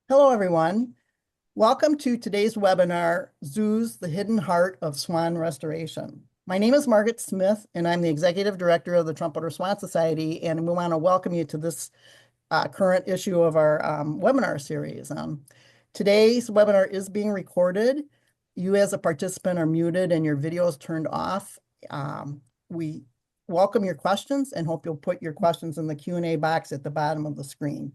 Hello, everyone. Welcome to today's webinar, Zoos, the Hidden Heart of Swan Restoration. My name is Margaret Smith, and I'm the Executive Director of the Trumpeterswansociety, and we want to welcome you to this current issue of our webinar series. Today's webinar is being recorded. You as a participant are muted and your video is turned off. We welcome your questions and hope you'll put your questions in the Q&A box at the bottom of the screen.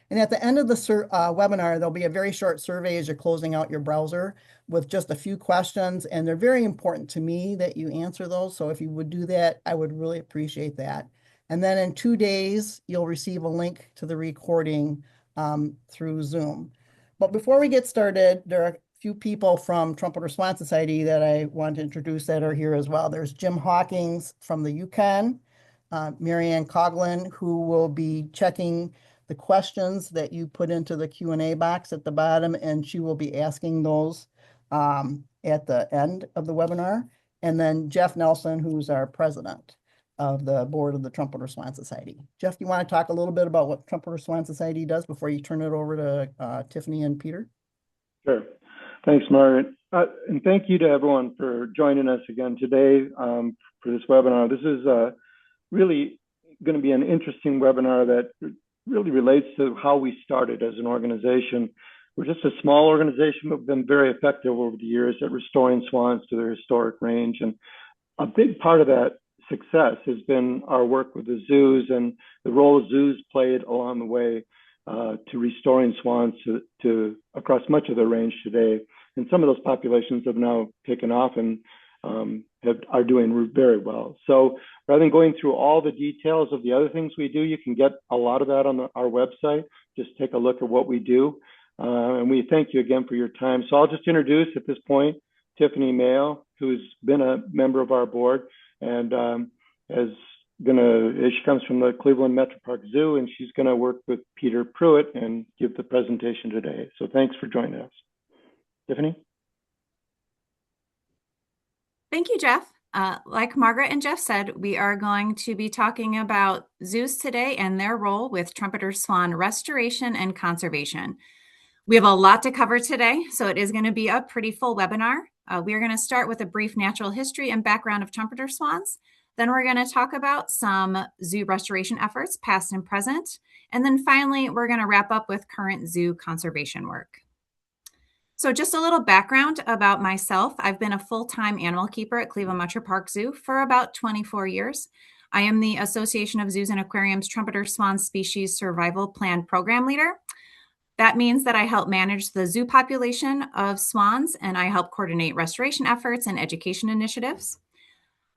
And at the end of the webinar, there'll be a very short survey as you're closing out your browser with just a few questions. And they're very important to me that you answer those. So if you would do that, I would really appreciate that. And then in 2 days, you'll receive a link to the recording through Zoom. But before we get started, there are a few people from Trumpeter Swan Society that I want to introduce that are here as well. There's Jim Hawkins from the Yukon, Marianne Coughlin, who will be checking the questions that you put into the Q&A box at the bottom, and she will be asking those at the end of the webinar. And then Jeff Nelson, who's our president of the board of the Trumpeter Swan Society. Jeff, you want to talk a little bit about what Trumpeter Swan Society does before you turn it over to Tiffany and Peter? Sure. Thanks, Margaret. And thank you to everyone for joining us again today for this webinar. This is really going to be an interesting webinar that really relates to how we started as an organization. We're just a small organization, but we've been very effective over the years at restoring swans to their historic range. And a big part of that success has been our work with the zoos and the role zoos played along the way to restoring swans to across much of their range today. And some of those populations have now taken off and are doing very well. So rather than going through all the details of the other things we do, you can get a lot of that on our website. Just take a look at what we do. And we thank you again for your time. So I'll just introduce at this point Tiffany Mayo, who's been a member of our board and she comes from the Cleveland Metro Park Zoo, and she's going to work with Peter Pruitt and give the presentation today. So thanks for joining us. Tiffany? Thank you, Jeff. Like Margaret and Jeff said, we are going to be talking about zoos today and their role with trumpeter swan restoration and conservation. We have a lot to cover today, so it is going to be a pretty full webinar. We are going to start with a brief natural history and background of trumpeter swans. Then we're going to talk about some zoo restoration efforts, past and present. And then finally, we're going to wrap up with current zoo conservation work. So just a little background about myself. I've been a full-time animal keeper at Cleveland Metro Park Zoo for about 24 years. I am the Association of Zoos and Aquariums Trumpeter Swan Species Survival Plan Program Leader. That means that I help manage the zoo population of swans, and I help coordinate restoration efforts and education initiatives.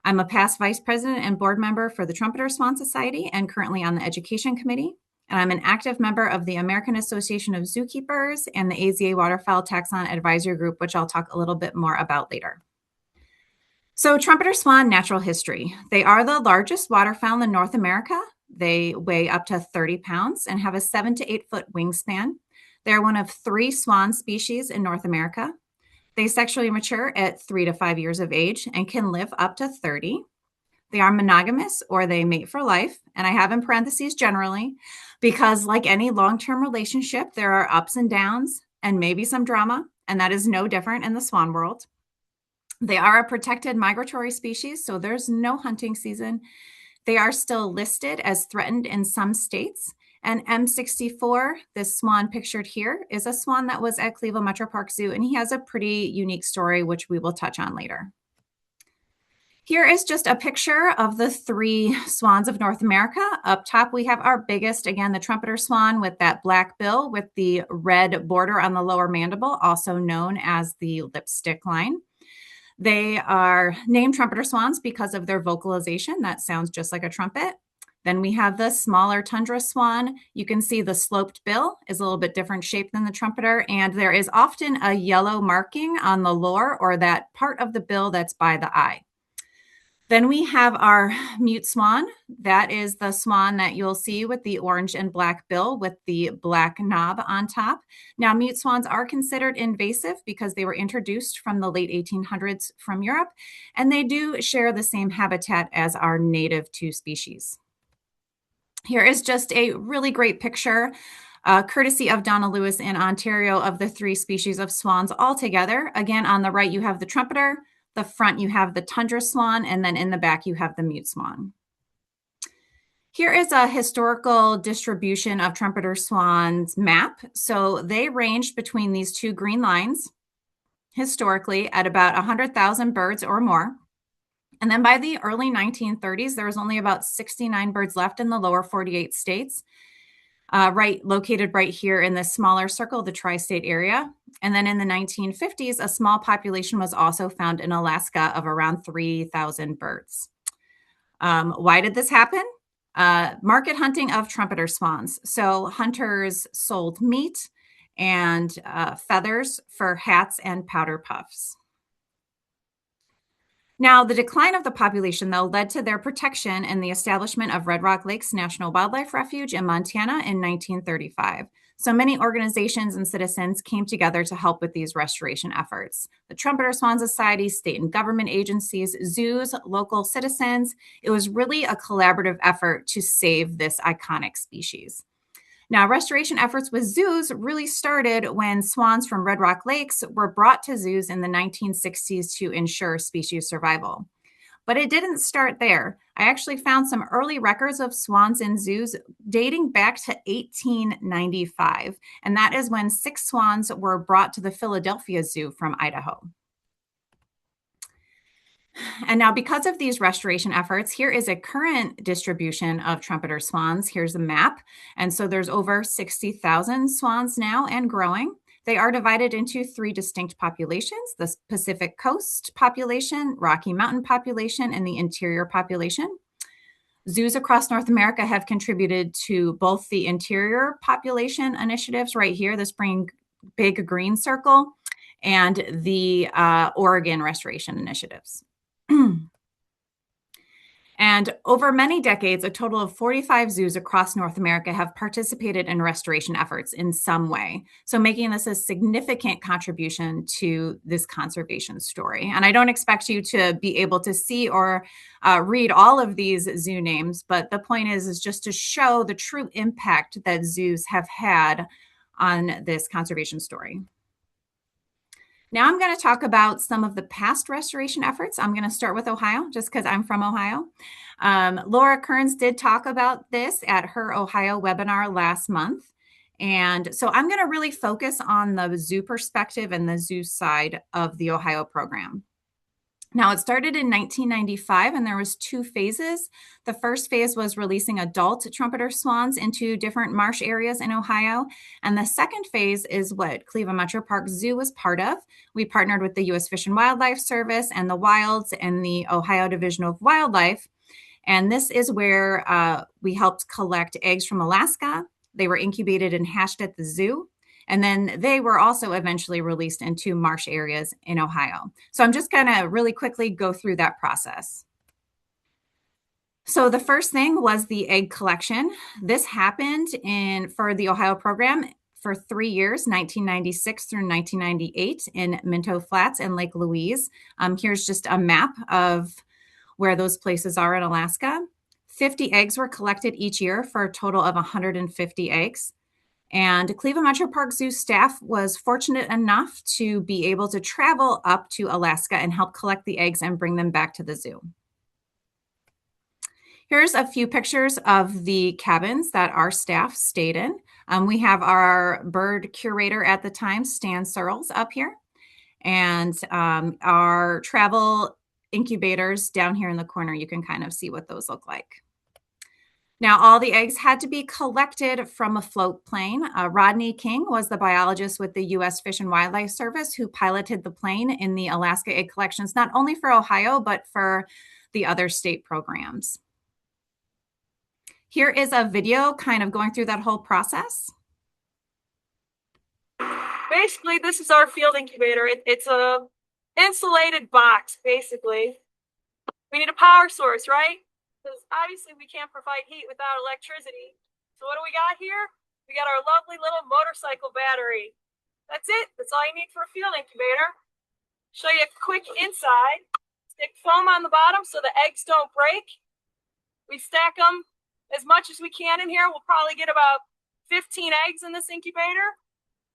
I'm a past vice president and board member for the Trumpeter Swan Society and currently on the education committee. And I'm an active member of the American Association of Zookeepers and the AZA Waterfowl Taxon Advisory Group, which I'll talk a little bit more about later. So trumpeter swan natural history. They are the largest waterfowl in North America. They weigh up to 30 pounds and have a 7 to 8 foot wingspan. They're one of 3 swan species in North America. They sexually mature at 3 to 5 years of age and can live up to 30. They are monogamous or they mate for life. And I have in parentheses generally, because like any long-term relationship, there are ups and downs and maybe some drama, and that is no different in the swan world. They are a protected migratory species, so there's no hunting season. They are still listed as threatened in some states. And M64, this swan pictured here, is a swan that was at Cleveland Metro Park Zoo, and he has a pretty unique story, which we will touch on later. Here is just a picture of the 3 swans of North America. Up top, we have our biggest, again, the trumpeter swan with that black bill with the red border on the lower mandible, also known as the lipstick line. They are named trumpeter swans because of their vocalization. That sounds just like a trumpet. Then we have the smaller tundra swan. You can see the sloped bill is a little bit different shape than the trumpeter, and there is often a yellow marking on the lore or that part of the bill that's by the eye. Then we have our mute swan. That is the swan that you'll see with the orange and black bill with the black knob on top. Now, mute swans are considered invasive because they were introduced from the late 1800s from Europe, and they do share the same habitat as our native 2 species. Here is just a really great picture courtesy of Donna Lewis in Ontario, of the 3 species of swans altogether. Again, on the right, you have the trumpeter, the front, you have the tundra swan, and then in the back, you have the mute swan. Here is a historical distribution of trumpeter swans map. So they ranged between these 2 green lines historically at about 100,000 birds or more. And then by the early 1930s, there was only about 69 birds left in the lower 48 states, located right here in this smaller circle, the tri-state area. And then in the 1950s, a small population was also found in Alaska of around 3,000 birds. Why did this happen? Market hunting of trumpeter swans. So hunters sold meat and feathers for hats and powder puffs. Now, the decline of the population, though, led to their protection and the establishment of Red Rock Lakes National Wildlife Refuge in Montana in 1935. So many organizations and citizens came together to help with these restoration efforts. The Trumpeterswansociety, state and government agencies, zoos, local citizens. It was really a collaborative effort to save this iconic species. Now, restoration efforts with zoos really started when swans from Red Rock Lakes were brought to zoos in the 1960s to ensure species survival. But it didn't start there. I actually found some early records of swans in zoos dating back to 1895, and that is when 6 swans were brought to the Philadelphia Zoo from Idaho. And now, because of these restoration efforts, here is a current distribution of trumpeter swans. Here's a map. And so there's over 60,000 swans now and growing. They are divided into 3 distinct populations: the Pacific Coast population, Rocky Mountain population, and the interior population. Zoos across North America have contributed to both the interior population initiatives right here, this big green circle, and the Oregon restoration initiatives. And over many decades, a total of 45 zoos across North America have participated in restoration efforts in some way, so making this a significant contribution to this conservation story. And I don't expect you to be able to see or read all of these zoo names, but the point is just to show the true impact that zoos have had on this conservation story. Now I'm going to talk about some of the past restoration efforts. I'm going to start with Ohio, just because I'm from Ohio. Laura Kearns did talk about this at her Ohio webinar last month. And so I'm going to really focus on the zoo perspective and the zoo side of the Ohio program. Now, it started in 1995, and there was 2 phases. The first phase was releasing adult trumpeter swans into different marsh areas in Ohio. And the second phase is what Cleveland Metro Park Zoo was part of. We partnered with the U.S. Fish and Wildlife Service and the Wilds and the Ohio Division of Wildlife. And this is where we helped collect eggs from Alaska. They were incubated and hatched at the zoo. And then they were also eventually released into marsh areas in Ohio. So I'm just going to really quickly go through that process. So the first thing was the egg collection. This happened for the Ohio program for 3 years, 1996 through 1998, in Minto Flats and Lake Louise. Here's just a map of where those places are in Alaska. 50 eggs were collected each year for a total of 150 eggs. And Cleveland Metro Park Zoo staff was fortunate enough to be able to travel up to Alaska and help collect the eggs and bring them back to the zoo. Here's a few pictures of the cabins that our staff stayed in. We have our bird curator at the time, Stan Searles, up here, and our travel incubators down here in the corner. You can kind of see what those look like. Now, all the eggs had to be collected from a float plane. Rodney King was the biologist with the U.S. Fish and Wildlife Service who piloted the plane in the Alaska egg collections, not only for Ohio, but for the other state programs. Here is a video kind of going through that whole process. Basically, this is our field incubator. It's a insulated box, basically. We need a power source, right? Because obviously we can't provide heat without electricity. So what do we got here? We got our lovely little motorcycle battery. That's it. That's all you need for a field incubator. Show you a quick inside. Stick foam on the bottom so the eggs don't break. We stack them as much as we can in here. We'll probably get about 15 eggs in this incubator.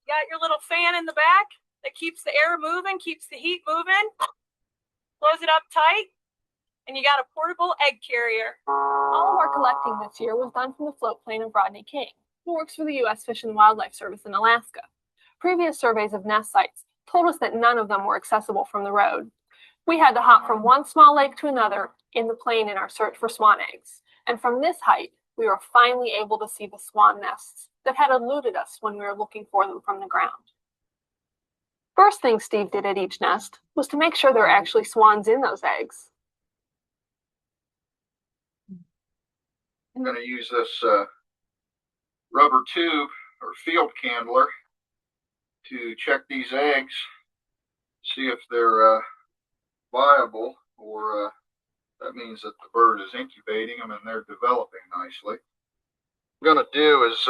You got your little fan in the back that keeps the air moving, keeps the heat moving, close it up tight, and you got a portable egg carrier. All of our collecting this year was done from the float plane of Rodney King, who works for the U.S. Fish and Wildlife Service in Alaska. Previous surveys of nest sites told us that none of them were accessible from the road. We had to hop from one small lake to another in the plane in our search for swan eggs. And from this height, we were finally able to see the swan nests that had eluded us when we were looking for them from the ground. First thing Steve did at each nest was to make sure there were actually swans in those eggs. I'm going to use this rubber tube or field candler to check these eggs, see if they're viable, or that means that the bird is incubating them and they're developing nicely. What I'm going to do is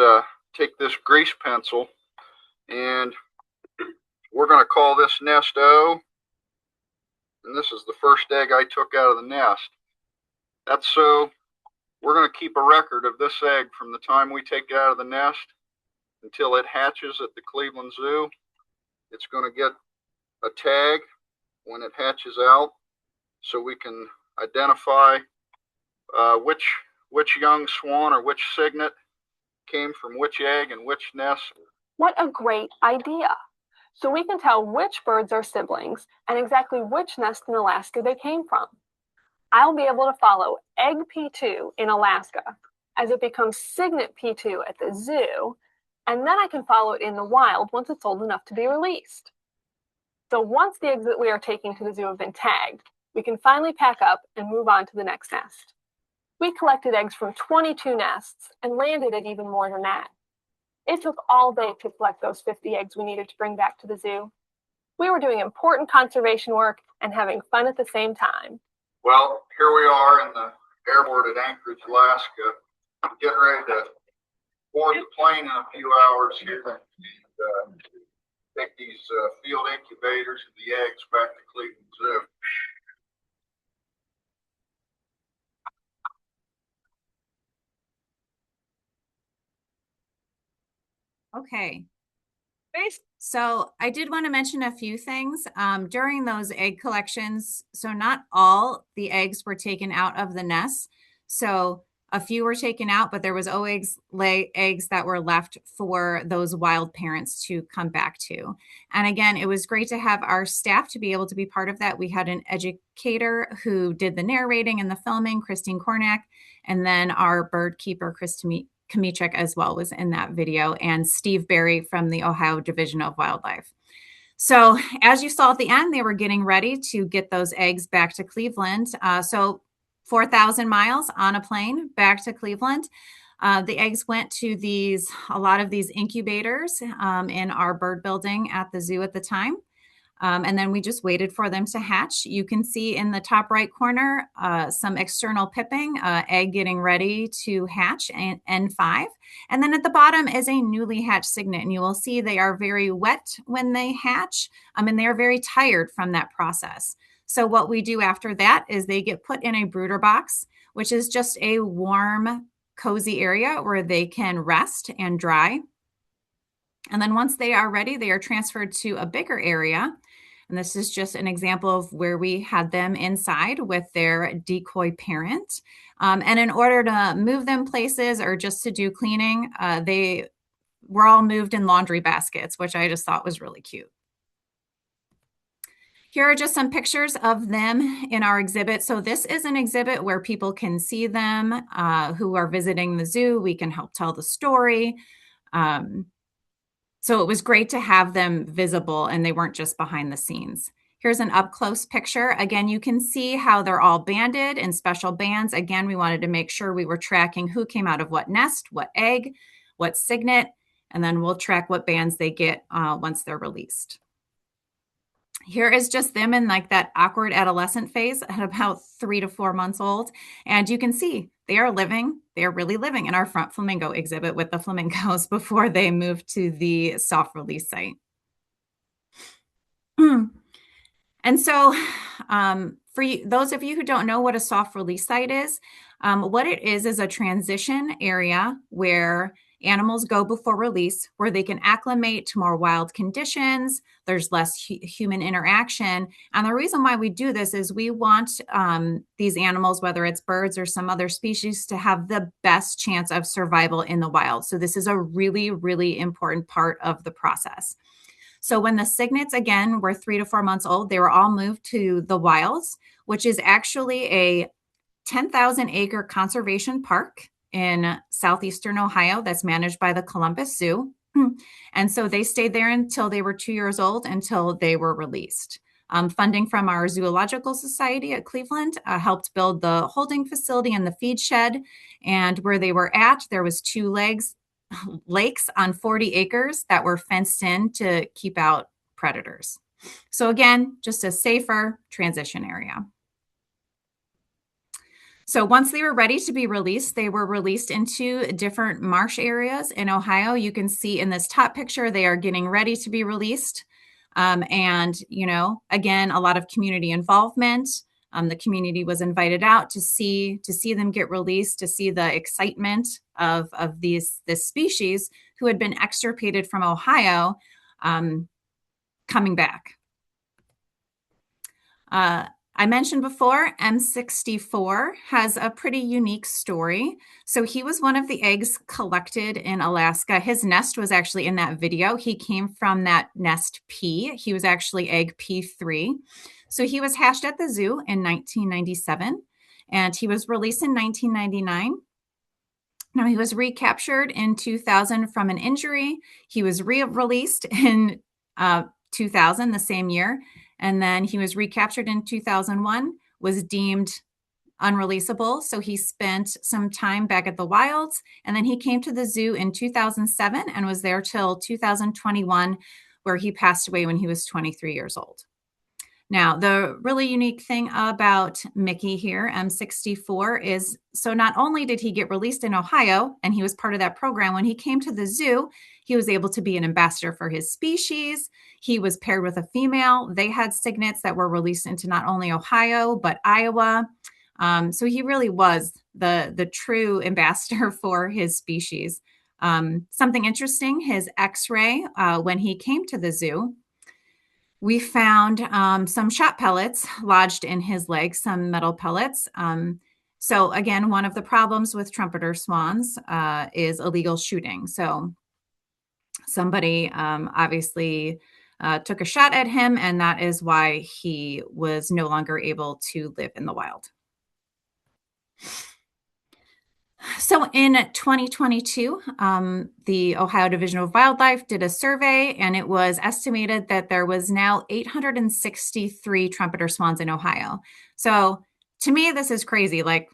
take this grease pencil and we're going to call this nest O, and this is the first egg I took out of the nest. That's so we're going to keep a record of this egg from the time we take it out of the nest until it hatches at the Cleveland Zoo. It's going to get a tag when it hatches out so we can identify which young swan or which cygnet came from which egg and which nest. What a great idea! So we can tell which birds are siblings and exactly which nest in Alaska they came from. I'll be able to follow egg P2 in Alaska as it becomes cygnet P2 at the zoo, and then I can follow it in the wild once it's old enough to be released. So once the eggs that we are taking to the zoo have been tagged, we can finally pack up and move on to the next nest. We collected eggs from 22 nests and landed at even more than that. It took all day to collect those 50 eggs we needed to bring back to the zoo. We were doing important conservation work and having fun at the same time. Well, here we are in the airport at Anchorage, Alaska, getting ready to board the plane in a few hours here and take these field incubators and the eggs back to Cleveland Zoo. Okay. So I did want to mention a few things during those egg collections. So not all the eggs were taken out of the nest. So a few were taken out, but there was always eggs that were left for those wild parents to come back to. And again, it was great to have our staff to be able to be part of that. We had an educator who did the narrating and the filming, Christine Kornack, and then our bird keeper, Krista Kamichek as well was in that video, and Steve Berry from the Ohio Division of Wildlife. So as you saw at the end, they were getting ready to get those eggs back to Cleveland. So 4,000 miles on a plane back to Cleveland. The eggs went to a lot of these incubators in our bird building at the zoo at the time. And then we just waited for them to hatch. You can see in the top right corner some external pipping, egg getting ready to hatch, N5. And then at the bottom is a newly hatched cygnet. And you will see they are very wet when they hatch, and they are very tired from that process. So what we do after that is they get put in a brooder box, which is just a warm, cozy area where they can rest and dry. And then once they are ready, they are transferred to a bigger area. And this is just an example of where we had them inside with their decoy parent. And in order to move them places or just to do cleaning, they were all moved in laundry baskets, which I just thought was really cute. Here are just some pictures of them in our exhibit. So this is an exhibit where people can see them who are visiting the zoo. We can help tell the story. So it was great to have them visible and they weren't just behind the scenes. Here's an up close picture. Again, you can see how they're all banded in special bands. Again, we wanted to make sure we were tracking who came out of what nest, what egg, what cygnet, and then we'll track what bands they get once they're released. Here is just them in like that awkward adolescent phase at about 3 to 4 months old. And you can see they are really living in our front flamingo exhibit with the flamingos before they move to the soft release site. And so for those of you who don't know what a soft release site is, what it is a transition area where animals go before release, where they can acclimate to more wild conditions. There's less human interaction. And the reason why we do this is we want these animals, whether it's birds or some other species, to have the best chance of survival in the wild. So this is a really, really important part of the process. So when the cygnets, again, were 3 to 4 months old, they were all moved to the wilds, which is actually a 10,000 acre conservation park in southeastern Ohio that's managed by the Columbus Zoo. And so they stayed there until they were 2 years old, until they were released. Funding from our Zoological Society at Cleveland helped build the holding facility and the feed shed. And where they were at, there was 2 lakes on 40 acres that were fenced in to keep out predators. So again, just a safer transition area. So once they were ready to be released, they were released into different marsh areas in Ohio. You can see in this top picture, they are getting ready to be released. And, you know, again, a lot of community involvement. The community was invited out to see them get released, to see the excitement of this species who had been extirpated from Ohio coming back. I mentioned before, M64 has a pretty unique story. So he was one of the eggs collected in Alaska. His nest was actually in that video. He came from that nest P. He was actually egg P3. So he was hatched at the zoo in 1997, and he was released in 1999. Now, he was recaptured in 2000 from an injury. He was re-released in 2000, the same year. And then he was recaptured in 2001, was deemed unreleasable. So he spent some time back at the wilds. And then he came to the zoo in 2007 and was there till 2021, where he passed away when he was 23 years old. Now, the really unique thing about Mickey here, M64, is so not only did he get released in Ohio, and he was part of that program, when he came to the zoo, he was able to be an ambassador for his species. He was paired with a female. They had cygnets that were released into not only Ohio, but Iowa. So he really was the true ambassador for his species. Something interesting, his x-ray, when he came to the zoo, we found some shot pellets lodged in his leg, some metal pellets. So again, one of the problems with trumpeter swans is illegal shooting. So somebody obviously took a shot at him, and that is why he was no longer able to live in the wild. So in 2022, the Ohio Division of Wildlife did a survey, and it was estimated that there was now 863 trumpeter swans in Ohio. So to me, this is crazy. Like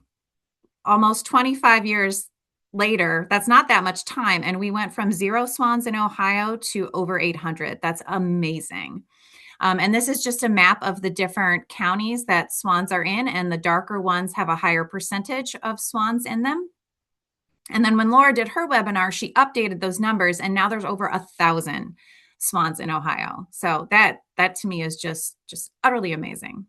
almost 25 years later, that's not that much time. And we went from 0 swans in Ohio to over 800. That's amazing. And this is just a map of the different counties that swans are in, and the darker ones have a higher percentage of swans in them. And then when Laura did her webinar, she updated those numbers, and now there's over 1,000 swans in Ohio. So that to me is just utterly amazing.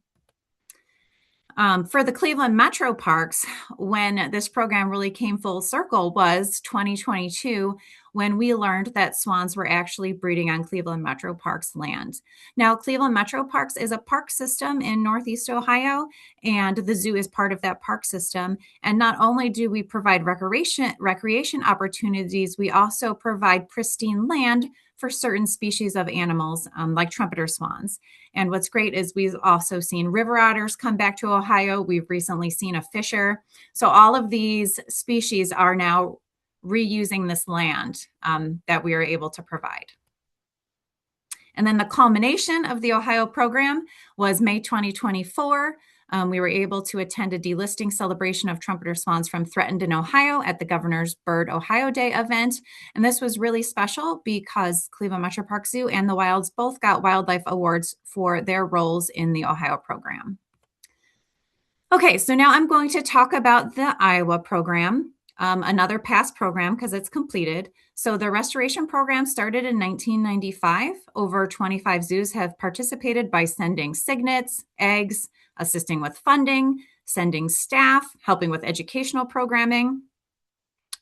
For the Cleveland Metro Parks, when this program really came full circle was 2022, when we learned that swans were actually breeding on Cleveland Metro Parks land. Now, Cleveland Metro Parks is a park system in Northeast Ohio, and the zoo is part of that park system. And not only do we provide recreation opportunities, we also provide pristine land for certain species of animals, like trumpeter swans. And what's great is we've also seen river otters come back to Ohio. We've recently seen a fisher. So all of these species are now reusing this land that we are able to provide. And then the culmination of the Ohio program was May 2024. We were able to attend a delisting celebration of trumpeter swans from threatened in Ohio at the Governor's Bird Ohio Day event. And this was really special because Cleveland Metro Park Zoo and the Wilds both got wildlife awards for their roles in the Ohio program. Okay, so now I'm going to talk about the Iowa program, another past program because it's completed. So the restoration program started in 1995. Over 25 zoos have participated by sending cygnets, eggs, assisting with funding, sending staff, helping with educational programming.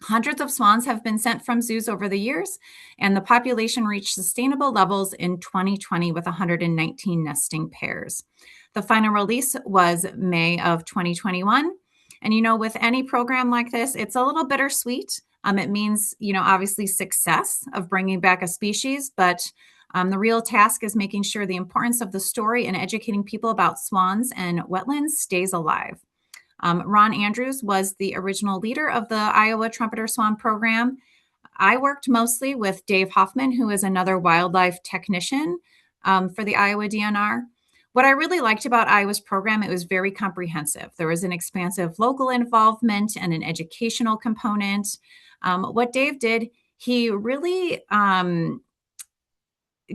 Hundreds of swans have been sent from zoos over the years, and the population reached sustainable levels in 2020 with 119 nesting pairs. The final release was May of 2021. And, with any program like this, it's a little bittersweet. It means, obviously success of bringing back a species, but the real task is making sure the importance of the story and educating people about swans and wetlands stays alive. Ron Andrews was the original leader of the Iowa Trumpeter Swan program. I worked mostly with Dave Hoffman, who is another wildlife technician for the Iowa DNR. What I really liked about Iowa's program, it was very comprehensive. There was an expansive local involvement and an educational component. What Dave did, he really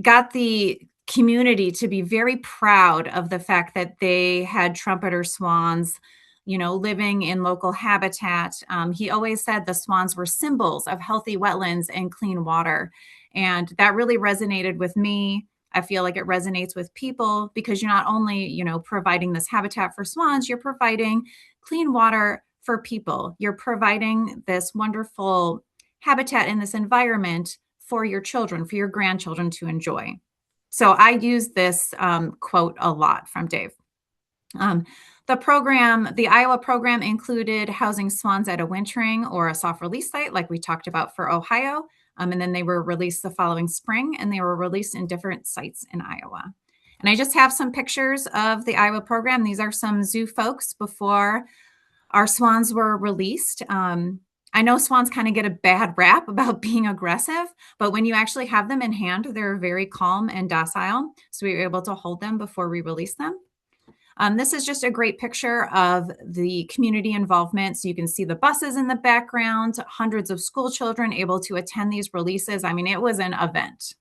got the community to be very proud of the fact that they had trumpeter swans, living in local habitat. He always said the swans were symbols of healthy wetlands and clean water. And that really resonated with me. I feel like it resonates with people because you're not only, providing this habitat for swans, you're providing clean water for people. You're providing this wonderful habitat in this environment for your children, for your grandchildren to enjoy. So I use this quote a lot from Dave. The Iowa program included housing swans at a wintering or a soft release site, like we talked about for Ohio. And then they were released the following spring, and they were released in different sites in Iowa. And I just have some pictures of the Iowa program. These are some zoo folks before our swans were released. I know swans kind of get a bad rap about being aggressive, but when you actually have them in hand, they're very calm and docile. So we were able to hold them before we release them. This is just a great picture of the community involvement. So you can see the buses in the background, hundreds of school children able to attend these releases. I mean, it was an event.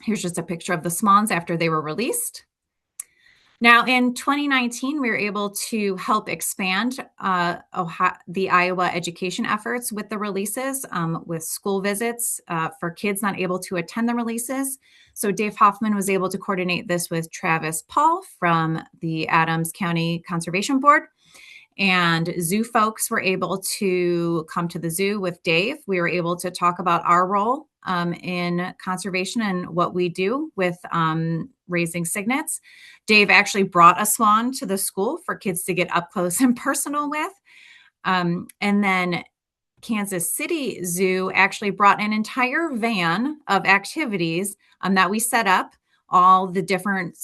Here's just a picture of the swans after they were released. Now, in 2019, we were able to help expand the Iowa education efforts with the releases, with school visits for kids not able to attend the releases. So Dave Hoffman was able to coordinate this with Travis Paul from the Adams County Conservation Board. And zoo folks were able to come to the zoo with Dave. We were able to talk about our role in conservation and what we do with raising cygnets. Dave actually brought a swan to the school for kids to get up close and personal with. And then Kansas City Zoo actually brought an entire van of activities that we set up. All the different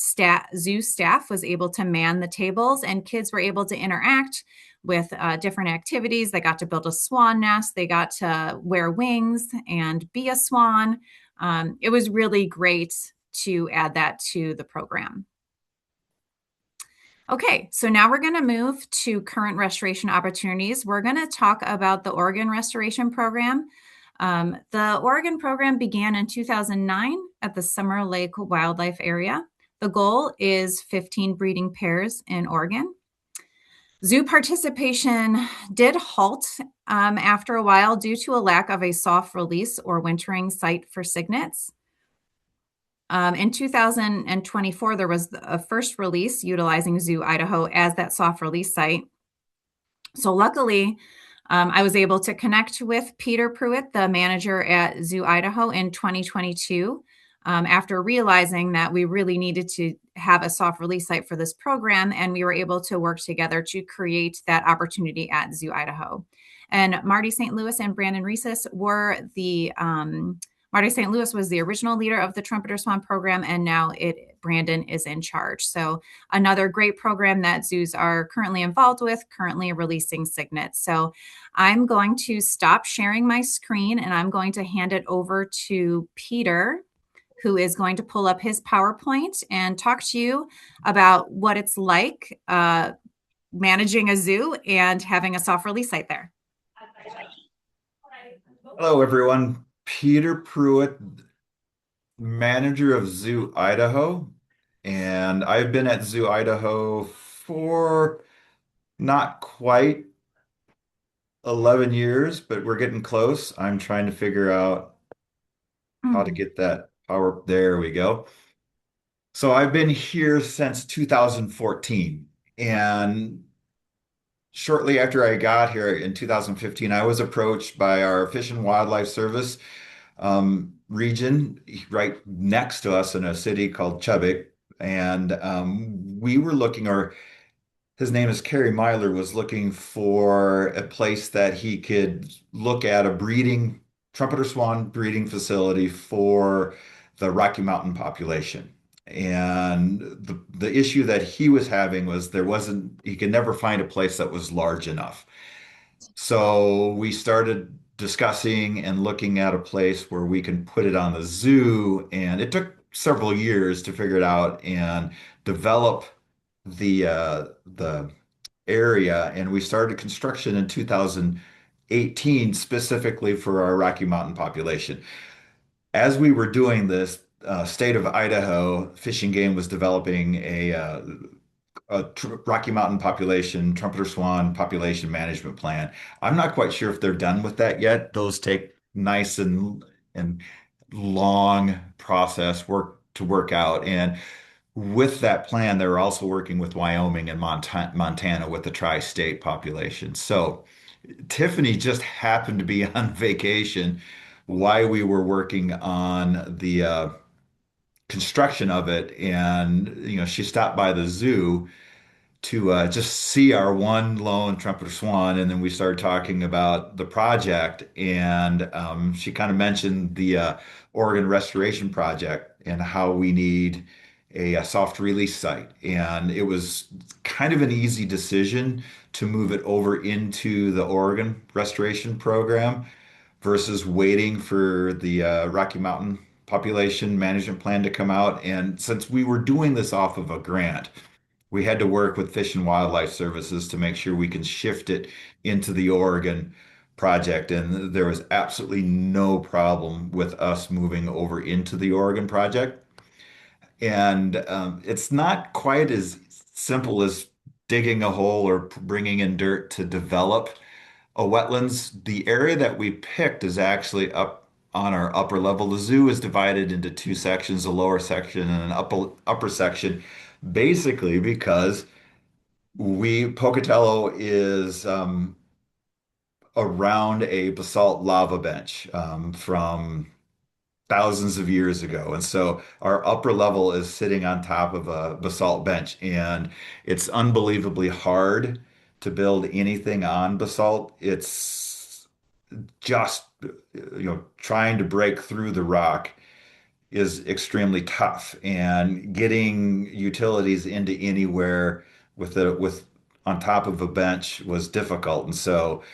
zoo staff was able to man the tables, and kids were able to interact with different activities. They got to build a swan nest. They got to wear wings and be a swan. It was really great to add that to the program. Okay, so now we're going to move to current restoration opportunities. We're going to talk about the Oregon Restoration Program. The Oregon program began in 2009 at the Summer Lake Wildlife Area. The goal is 15 breeding pairs in Oregon. Zoo participation did halt after a while due to a lack of a soft release or wintering site for cygnets. In 2024, there was a first release utilizing Zoo Idaho as that soft release site. So luckily, I was able to connect with Peter Pruitt, the manager at Zoo Idaho in 2022, after realizing that we really needed to have a soft release site for this program, and we were able to work together to create that opportunity at Zoo Idaho. And Marty St. Louis and Brandon Reeses were the Marty St. Louis was the original leader of the Trumpeter Swan program, and now Brandon is in charge. So another great program that zoos are currently involved with, currently releasing cygnets. So I'm going to stop sharing my screen, and I'm going to hand it over to Peter, who is going to pull up his PowerPoint and talk to you about what it's like managing a zoo and having a soft release site there. Hello, everyone. Peter Pruitt, manager of Zoo Idaho, and I've been at Zoo Idaho for not quite 11 years, but we're getting close. I'm trying to figure out how to get that power. There we go. So I've been here since 2014, and shortly after I got here in 2015, I was approached by our Fish and Wildlife Service region right next to us in a city called Chubbuck. And we were looking, or his name is Kerry Myler, was looking for a place that he could look at a breeding trumpeter swan breeding facility for the Rocky Mountain population. And the issue that he was having was he could never find a place that was large enough. So we started discussing and looking at a place where we can put it on the zoo, and it took several years to figure it out and develop the area. And we started construction in 2018 specifically for our Rocky Mountain population. As we were doing this, state of Idaho Fish and Game was developing a Rocky Mountain population, trumpeter swan population management plan. I'm not quite sure if they're done with that yet. Those take nice and long process work to work out. And with that plan, they're also working with Wyoming and Montana with the tri-state population. So Tiffany just happened to be on vacation while we were working on the construction of it, and she stopped by the zoo to just see our one lone trumpeter swan, and then we started talking about the project, and she kind of mentioned the Oregon Restoration Project and how we need a soft release site, and it was kind of an easy decision to move it over into the Oregon Restoration Program versus waiting for the Rocky Mountain Population Management Plan to come out. And since we were doing this off of a grant, we had to work with Fish and Wildlife Services to make sure we can shift it into the Oregon project. And there was absolutely no problem with us moving over into the Oregon project. And it's not quite as simple as digging a hole or bringing in dirt to develop a wetlands. The area that we picked is actually up on our upper level. The zoo is divided into two sections, a lower section and an upper section, basically because Pocatello is around a basalt lava bench from thousands of years ago. And so our upper level is sitting on top of a basalt bench, and it's unbelievably hard to build anything on basalt. It's just, trying to break through the rock is extremely tough, and getting utilities into anywhere with on top of a bench was difficult. And so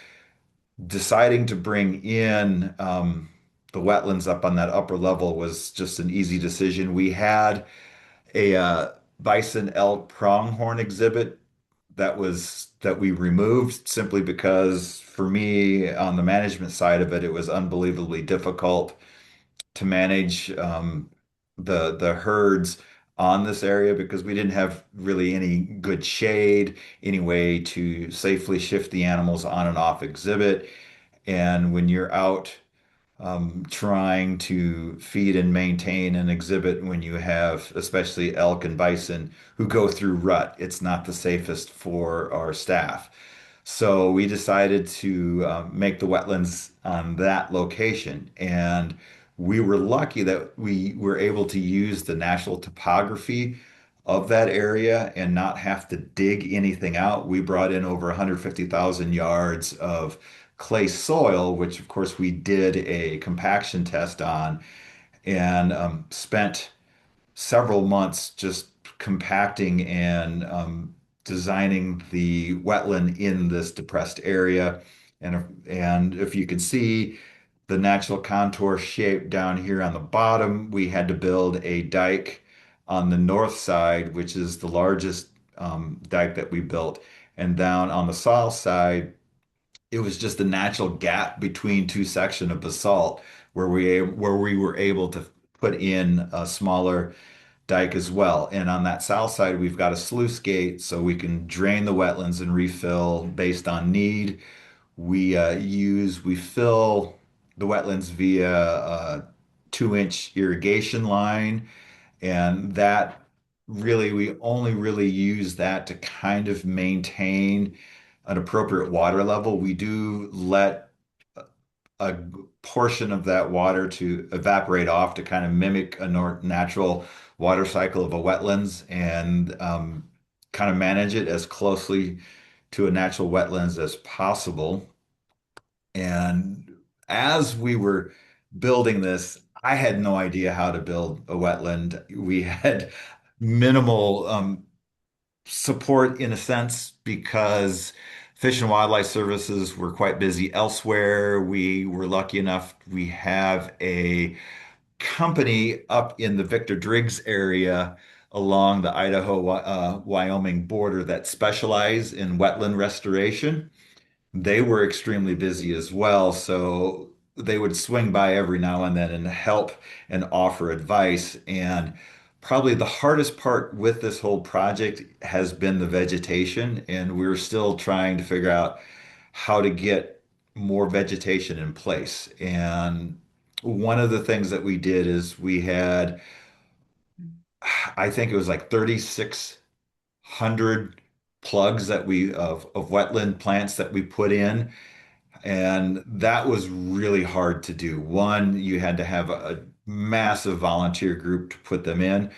deciding to bring in the wetlands up on that upper level was just an easy decision. We had a bison elk pronghorn exhibit that we removed simply because for me on the management side of it, it was unbelievably difficult to manage the herds on this area because we didn't have really any good shade, any way to safely shift the animals on and off exhibit. And when you're out trying to feed and maintain an exhibit when you have especially elk and bison who go through rut, it's not the safest for our staff. So we decided to make the wetlands on that location. And we were lucky that we were able to use the natural topography of that area and not have to dig anything out. We brought in over 150,000 yards of clay soil, which of course we did a compaction test on, and spent several months just compacting and designing the wetland in this depressed area. And if you can see the natural contour shape down here on the bottom, we had to build a dike on the north side, which is the largest dike that we built. And down on the south side, it was just a natural gap between two sections of basalt where we were able to put in a smaller dike as well. And on that south side, we've got a sluice gate so we can drain the wetlands and refill based on need. We fill the wetlands via a 2-inch irrigation line, and that really we only really use that to kind of maintain an appropriate water level, we do let a portion of that water to evaporate off to kind of mimic a natural water cycle of a wetlands and kind of manage it as closely to a natural wetlands as possible. And as we were building this, I had no idea how to build a wetland. We had minimal support in a sense because Fish and Wildlife Services were quite busy elsewhere. We were lucky enough, we have a company up in the Victor Driggs area along the Idaho, Wyoming border that specialize in wetland restoration. They were extremely busy as well, so they would swing by every now and then and help and offer advice. And probably the hardest part with this whole project has been the vegetation, and we're still trying to figure out how to get more vegetation in place. And one of the things that we did is we had, I think it was like 3,600 plugs that of wetland plants that we put in. And that was really hard to do. One, you had to have a massive volunteer group to put them in,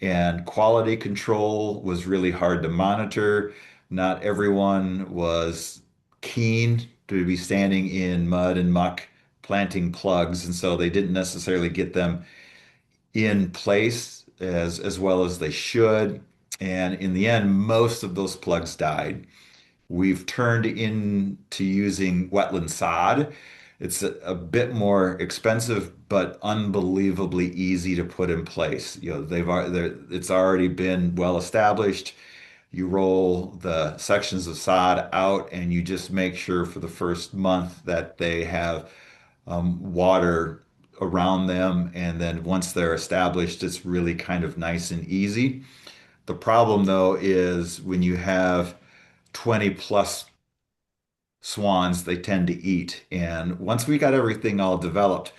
and quality control was really hard to monitor. Not everyone was keen to be standing in mud and muck planting plugs, and so they didn't necessarily get them in place as well as they should. And in the end, most of those plugs died. We've turned into using wetland sod. It's a bit more expensive, but unbelievably easy to put in place. You know, it's already been well established. You roll the sections of sod out, and you just make sure for the first month that they have water around them. And then once they're established, it's really kind of nice and easy. The problem, though, is when you have 20 plus swans they tend to eat. And once we got everything all developed,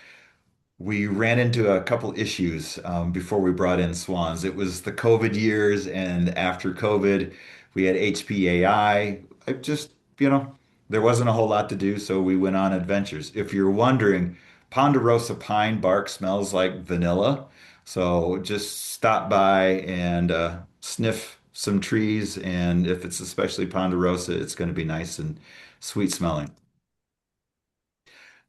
we ran into a couple issues before we brought in swans. It was the COVID years, and after COVID, we had HPAI. I just, there wasn't a whole lot to do, so we went on adventures. If you're wondering, Ponderosa pine bark smells like vanilla, so just stop by and sniff some trees, and if it's especially Ponderosa, it's going to be nice and sweet smelling.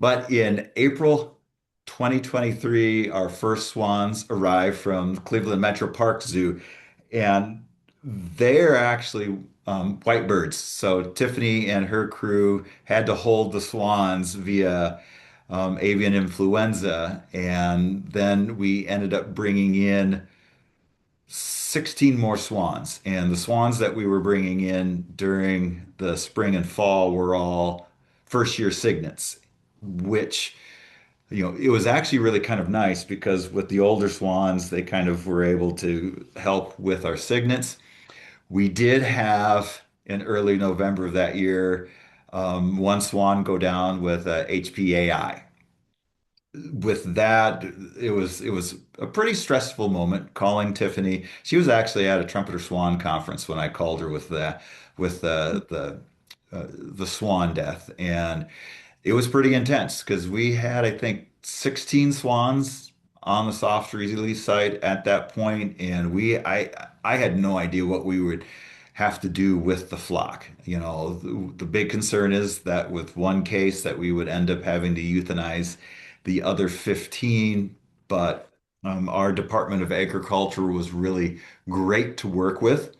But in April 2023, our first swans arrived from Cleveland Metro Park Zoo, and they're actually white birds. So Tiffany and her crew had to hold the swans via avian influenza, and then we ended up bringing in 16 more swans. And the swans that we were bringing in during the spring and fall were all first year cygnets, which, it was actually really kind of nice because with the older swans, they kind of were able to help with our cygnets. We did have in early November of that year, one swan go down with HPAI. With that, it was a pretty stressful moment calling Tiffany. She was actually at a trumpeter swan conference when I called her with the swan death, and it was pretty intense because we had, I think, 16 swans on the soft release site at that point, and I had no idea what we would have to do with the flock. The big concern is that with one case that we would end up having to euthanize the other 15, but our Department of Agriculture was really great to work with.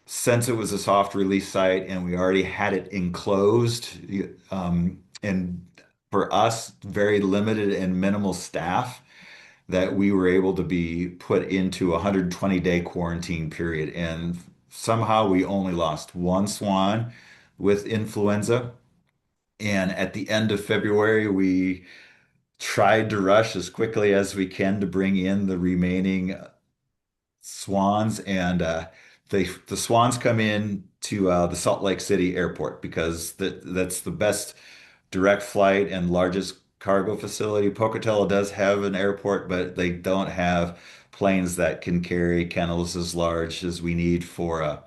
Since it was a soft release site and we already had it enclosed, and for us, very limited and minimal staff, that we were able to be put into a 120-day quarantine period. And somehow we only lost one swan with influenza. And at the end of February, we tried to rush as quickly as we can to bring in the remaining swans. And the swans come in to the Salt Lake City airport because that's the best direct flight and largest cargo facility. Pocatello does have an airport, but they don't have planes that can carry kennels as large as we need for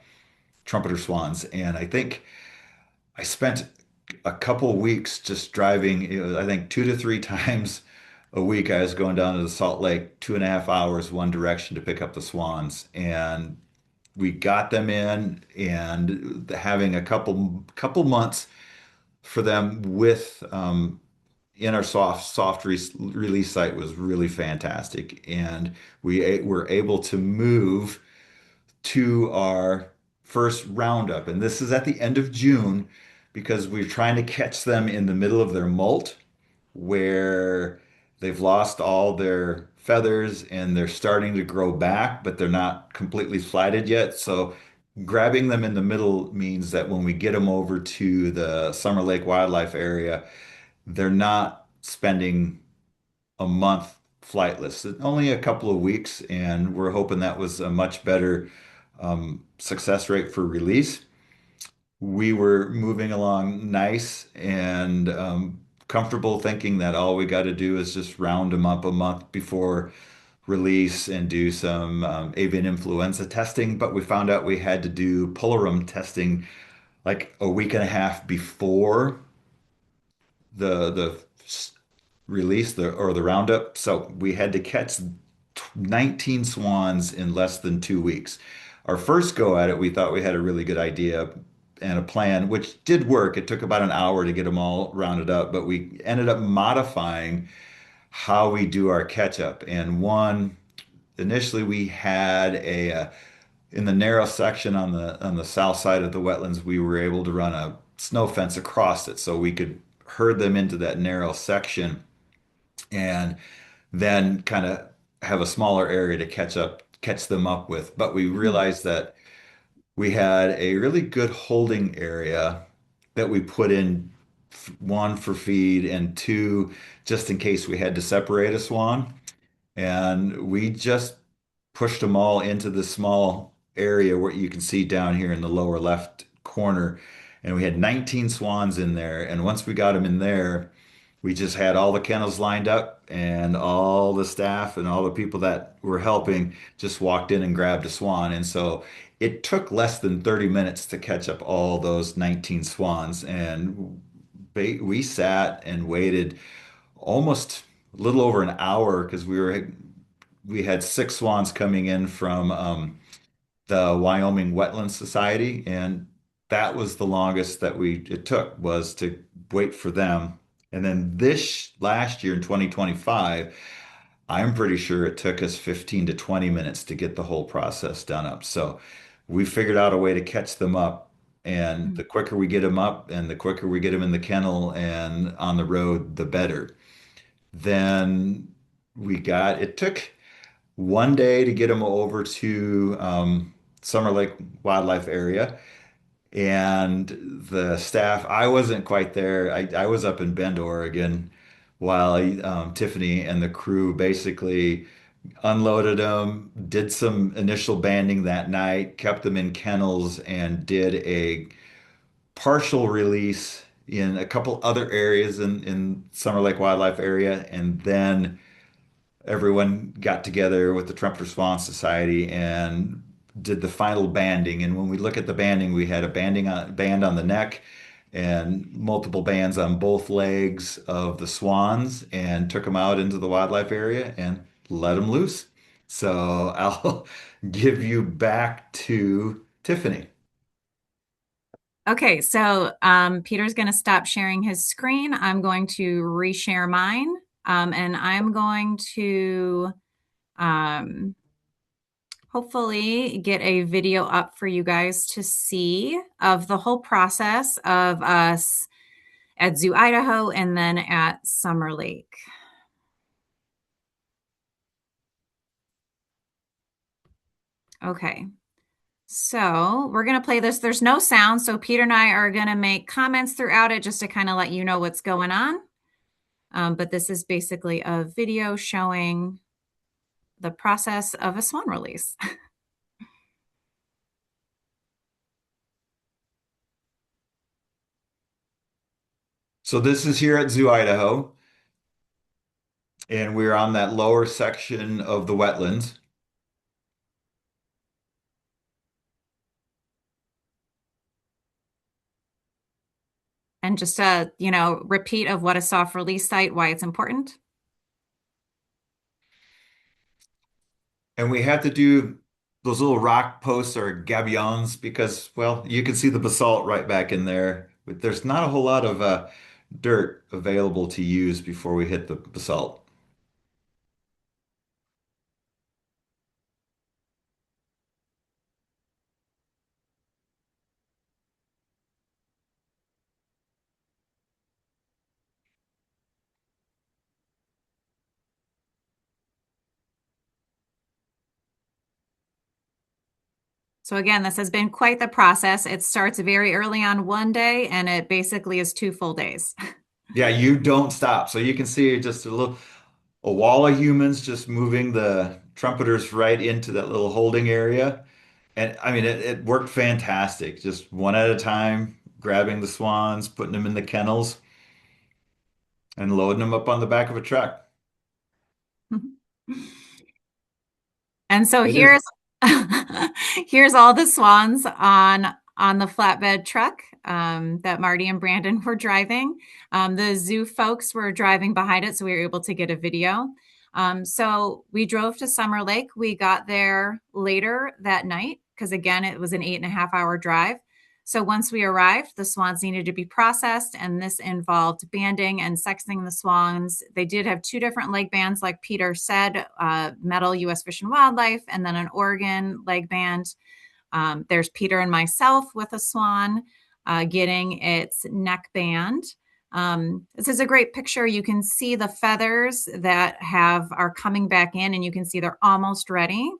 trumpeter swans. And I think I spent a couple weeks just driving, I think 2 to 3 times a week. I was going down to the Salt Lake 2.5 hours one direction to pick up the swans. And we got them in and having a couple months for them with in our soft release site was really fantastic. And were able to move to our first roundup. And this is at the end of June because we're trying to catch them in the middle of their molt where they've lost all their feathers and they're starting to grow back, but they're not completely flatted yet. So grabbing them in the middle means that when we get them over to the Summer Lake Wildlife Area, they're not spending a month flightless, only a couple of weeks, and we're hoping that was a much better success rate for release. We were moving along nice and comfortable, thinking that all we got to do is just round them up a month before release and do some avian influenza testing. But we found out we had to do polarum testing like a week and a half before the release the roundup. So we had to catch 19 swans in less than 2 weeks. Our first go at it, we thought we had a really good idea and a plan, which did work. It took about an hour to get them all rounded up, but we ended up modifying how we do our catch up. And one, initially we had in the narrow section on the south side of the wetlands, we were able to run a snow fence across it so we could herd them into that narrow section and then kind of have a smaller area to catch them up with. But we realized that we had a really good holding area that we put in, one for feed and two just in case we had to separate a swan. And we just pushed them all into the small area where you can see down here in the lower left corner. And we had 19 swans in there. And once we got them in there, we just had all the kennels lined up and all the staff and all the people that were helping just walked in and grabbed a swan. And so it took less than 30 minutes to catch up all those 19 swans. And we sat and waited almost a little over an hour because we had 6 swans coming in from the Wyoming Wetlands Society, and that was the longest that it took was to wait for them. And then this last year in 2025, I'm pretty sure it took us 15 to 20 minutes to get the whole process done up. So we figured out a way to catch them up. And the quicker we get them up and the quicker we get them in the kennel and on the road, the better. Then it took one day to get them over to Summer Lake Wildlife Area. And the staff, I wasn't quite there. I was up in Bend, Oregon, while Tiffany and the crew basically unloaded them, did some initial banding that night, kept them in kennels, and did a partial release in a couple other areas in Summer Lake Wildlife Area. And then everyone got together with the Trumpeterswansociety and did the final banding. And when we look at the banding, we had a band on the neck and multiple bands on both legs of the swans and took them out into the wildlife area and let them loose. So I'll give you back to Tiffany. Okay, so Peter's going to stop sharing his screen. I'm going to reshare mine, and I'm going to hopefully get a video up for you guys to see of the whole process of us at Zoo Idaho and then at Summer Lake. Okay. So we're going to play this. There's no sound, so Peter and I are going to make comments throughout it just to kind of let you know what's going on. But this is basically a video showing the process of a swan release. So this is here at Zoo Idaho, and we're on that lower section of the wetlands. And just a, repeat of what a soft release site, why it's important. And we had to do those little rock posts or gabions because, well, you can see the basalt right back in there. But there's not a whole lot of dirt available to use before we hit the basalt. So again, this has been quite the process. It starts very early on one day and it basically is 2 full days. Yeah, you don't stop. So you can see just a wall of humans just moving the trumpeters right into that little holding area. And I mean, it worked fantastic. Just one at a time, grabbing the swans, putting them in the kennels, and loading them up on the back of a truck. And so It is. here's here's all the swans on the flatbed truck that Marty and Brandon were driving. The zoo folks were driving behind it, so we were able to get a video. So we drove to Summer Lake. We got there later that night because, again, it was an 8.5-hour drive. So once we arrived, the swans needed to be processed, and this involved banding and sexing the swans. They did have 2 different leg bands, like Peter said, metal U.S. Fish and Wildlife, and then an Oregon leg band. There's Peter and myself with a swan getting its neck band. This is a great picture. You can see the feathers that are coming back in, and you can see they're almost ready.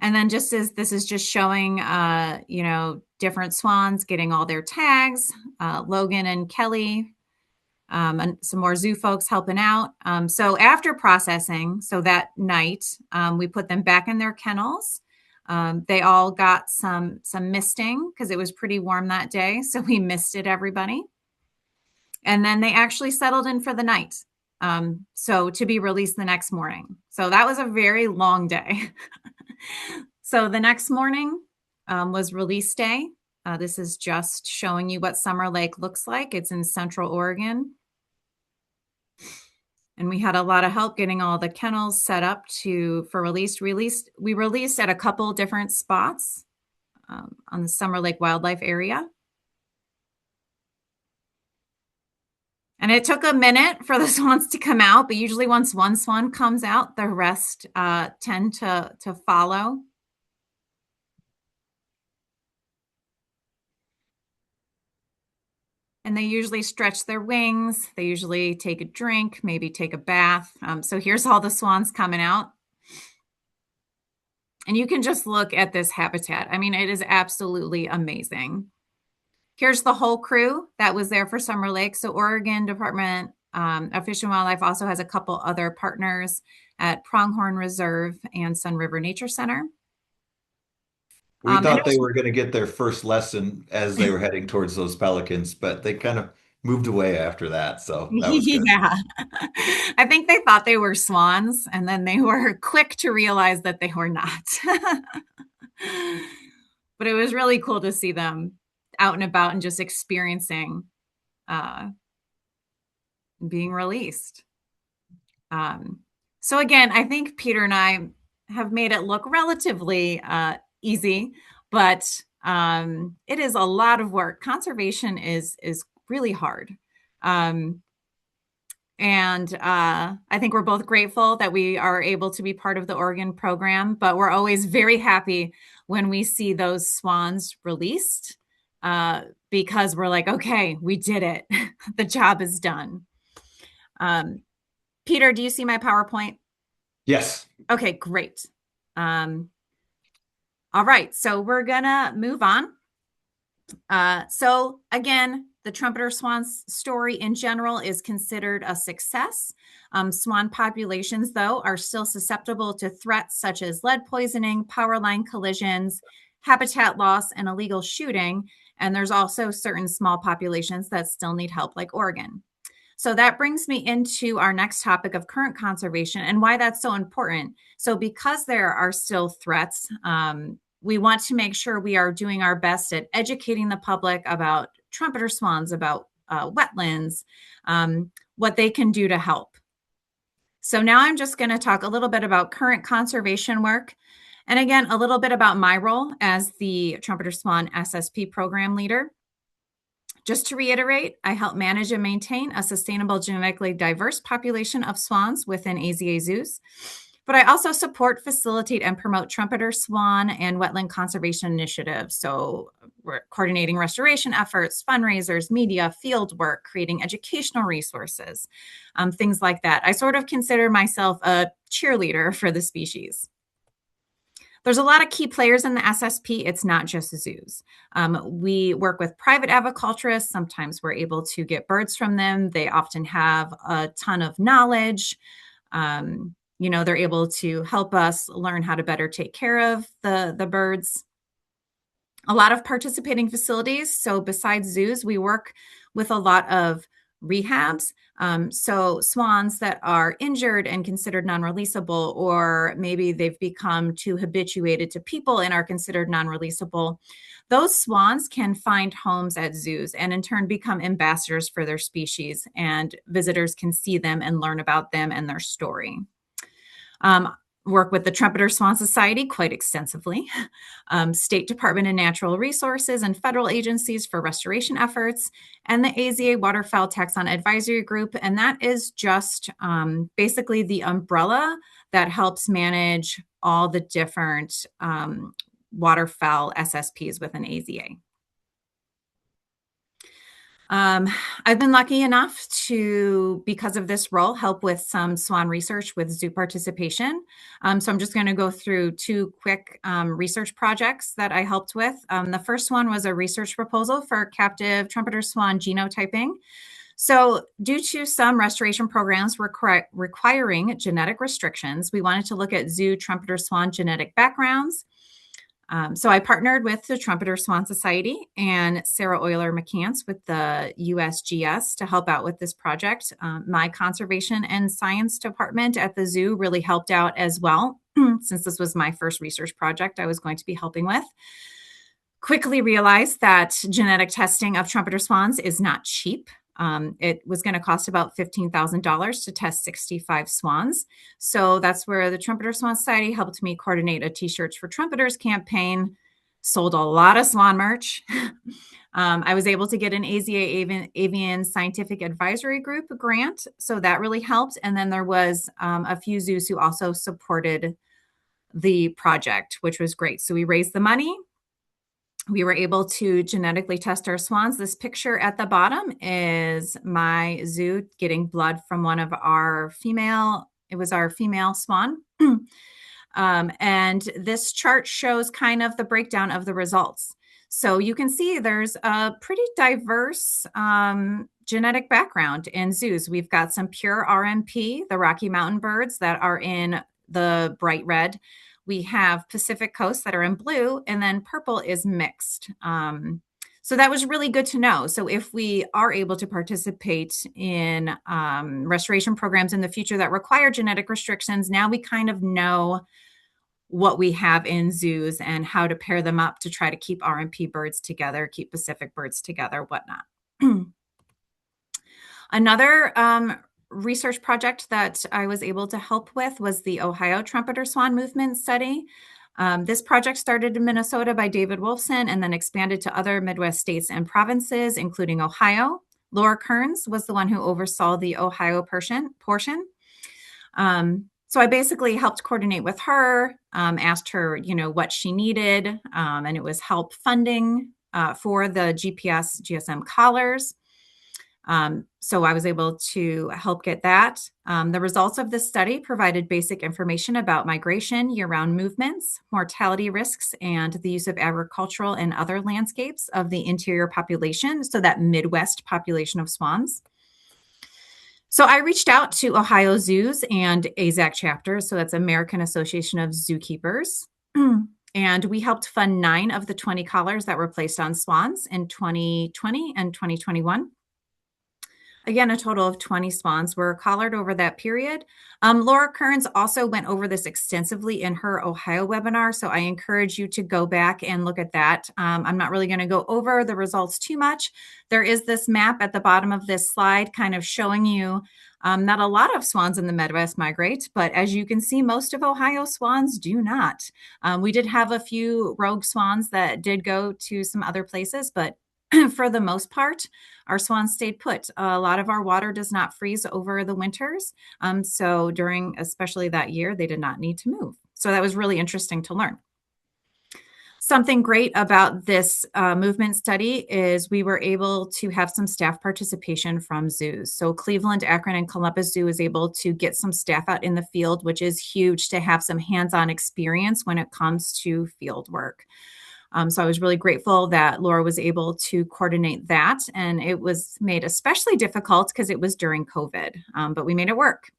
And then this is just showing, different swans getting all their tags, Logan and Kelly, and some more zoo folks helping out. So after processing, so that night, we put them back in their kennels. They all got some misting because it was pretty warm that day. So we misted everybody. And then they actually settled in for the night. So to be released the next morning. So that was a very long day. So the next morning was release day. This is just showing you what Summer Lake looks like. It's in Central Oregon. And we had a lot of help getting all the kennels set up for release. We released at a couple different spots on the Summer Lake Wildlife area. And it took a minute for the swans to come out, but usually once one swan comes out, the rest tend to follow. And they usually stretch their wings. They usually take a drink, maybe take a bath. So here's all the swans coming out. And you can just look at this habitat. I mean, it is absolutely amazing. Here's the whole crew that was there for Summer Lake. So Oregon Department of Fish and Wildlife also has a couple other partners at Pronghorn Reserve and Sun River Nature Center. We thought they were going to get their first lesson as they were heading towards those pelicans, but they kind of moved away after that. So that was good. Yeah. I think they thought they were swans, and then they were quick to realize that they were not. But it was really cool to see them out and about and just experiencing being released. So again, I think Peter and I have made it look relatively easy, but it is a lot of work. Conservation is really hard. And I think we're both grateful that we are able to be part of the Oregon program, but we're always very happy when we see those swans released because we're like, okay, we did it. The job is done. Peter, do you see my PowerPoint? Yes. Okay, great. All right, so we're gonna move on. So again, the trumpeter swans story in general is considered a success. Swan populations, though, are still susceptible to threats such as lead poisoning, power line collisions, habitat loss, and illegal shooting. And there's also certain small populations that still need help, like Oregon. So that brings me into our next topic of current conservation and why that's so important. So because there are still threats, we want to make sure we are doing our best at educating the public about trumpeter swans, about wetlands, what they can do to help. So now I'm just going to talk a little bit about current conservation work. And again, a little bit about my role as the Trumpeter Swan SSP program leader. Just to reiterate, I help manage and maintain a sustainable, genetically diverse population of swans within AZA zoos. But I also support, facilitate, and promote trumpeter, swan, and wetland conservation initiatives. So we're coordinating restoration efforts, fundraisers, media, field work, creating educational resources, things like that. I sort of consider myself a cheerleader for the species. There's a lot of key players in the SSP. It's not just zoos. We work with private aviculturists. Sometimes we're able to get birds from them. They often have a ton of knowledge. They're able to help us learn how to better take care of the birds. A lot of participating facilities. So besides zoos, we work with a lot of rehabs. So swans that are injured and considered non-releasable, or maybe they've become too habituated to people and are considered non-releasable. Those swans can find homes at zoos and in turn become ambassadors for their species, and visitors can see them and learn about them and their story. Work with the Trumpeterswansociety quite extensively, State Department of Natural Resources and federal agencies for restoration efforts, and the AZA Waterfowl Taxon Advisory Group. And that is just basically the umbrella that helps manage all the different waterfowl SSPs within AZA. I've been lucky enough to, because of this role, help with some swan research with zoo participation. So I'm just going to go through two quick research projects that I helped with. The first one was a research proposal for captive trumpeter swan genotyping. So due to some restoration programs requiring genetic restrictions, we wanted to look at zoo trumpeter swan genetic backgrounds. So I partnered with the Trumpeterswansociety and Sarah Euler McCants with the USGS to help out with this project. My conservation and science department at the zoo really helped out as well, since this was my first research project I was going to be helping with. Quickly realized that genetic testing of trumpeter swans is not cheap. It was going to cost about $15,000 to test 65 swans. So that's where the Trumpeter Swan Society helped me coordinate a T-shirts for Trumpeters campaign, sold a lot of swan merch. I was able to get an AZA Avian Scientific Advisory Group grant. So that really helped. And then there was a few zoos who also supported the project, which was great. So we raised the money. We were able to genetically test our swans. This picture at the bottom is my zoo getting blood from one of our female swan. And this chart shows kind of the breakdown of the results. So you can see there's a pretty diverse genetic background in zoos. We've got some pure RMP, the Rocky Mountain birds that are in the bright red. We have Pacific Coast that are in blue, and then purple is mixed. So that was really good to know. So if we are able to participate in restoration programs in the future that require genetic restrictions, now we kind of know what we have in zoos and how to pair them up to try to keep RMP birds together, keep Pacific birds together, whatnot. Another research project that I was able to help with was the Ohio Trumpeter Swan Movement Study. This project started in Minnesota by David Wolfson and then expanded to other Midwest states and provinces, including Ohio. Laura Kearns was the one who oversaw the Ohio portion. So I basically helped coordinate with her, asked her, what she needed, and it was help funding for the GPS GSM collars. So I was able to help get that. The results of this study provided basic information about migration, year-round movements, mortality risks, and the use of agricultural and other landscapes of the interior population, so that Midwest population of swans. So I reached out to Ohio Zoos and AZAC chapters, so that's American Association of Zookeepers. And we helped fund 9 of the 20 collars that were placed on swans in 2020 and 2021. Again, a total of 20 swans were collared over that period. Laura Kearns also went over this extensively in her Ohio webinar, so I encourage you to go back and look at that. I'm not really going to go over the results too much. There is this map at the bottom of this slide kind of showing you that a lot of swans in the Midwest migrate, but as you can see, most of Ohio swans do not. We did have a few rogue swans that did go to some other places, but for the most part, our swans stayed put. A lot of our water does not freeze over the winters. So during, especially that year, they did not need to move. So that was really interesting to learn. Something great about this movement study is we were able to have some staff participation from zoos. So Cleveland, Akron, and Columbus Zoo is able to get some staff out in the field, which is huge to have some hands-on experience when it comes to field work. So I was really grateful that Laura was able to coordinate that. And it was made especially difficult because it was during COVID, but we made it work.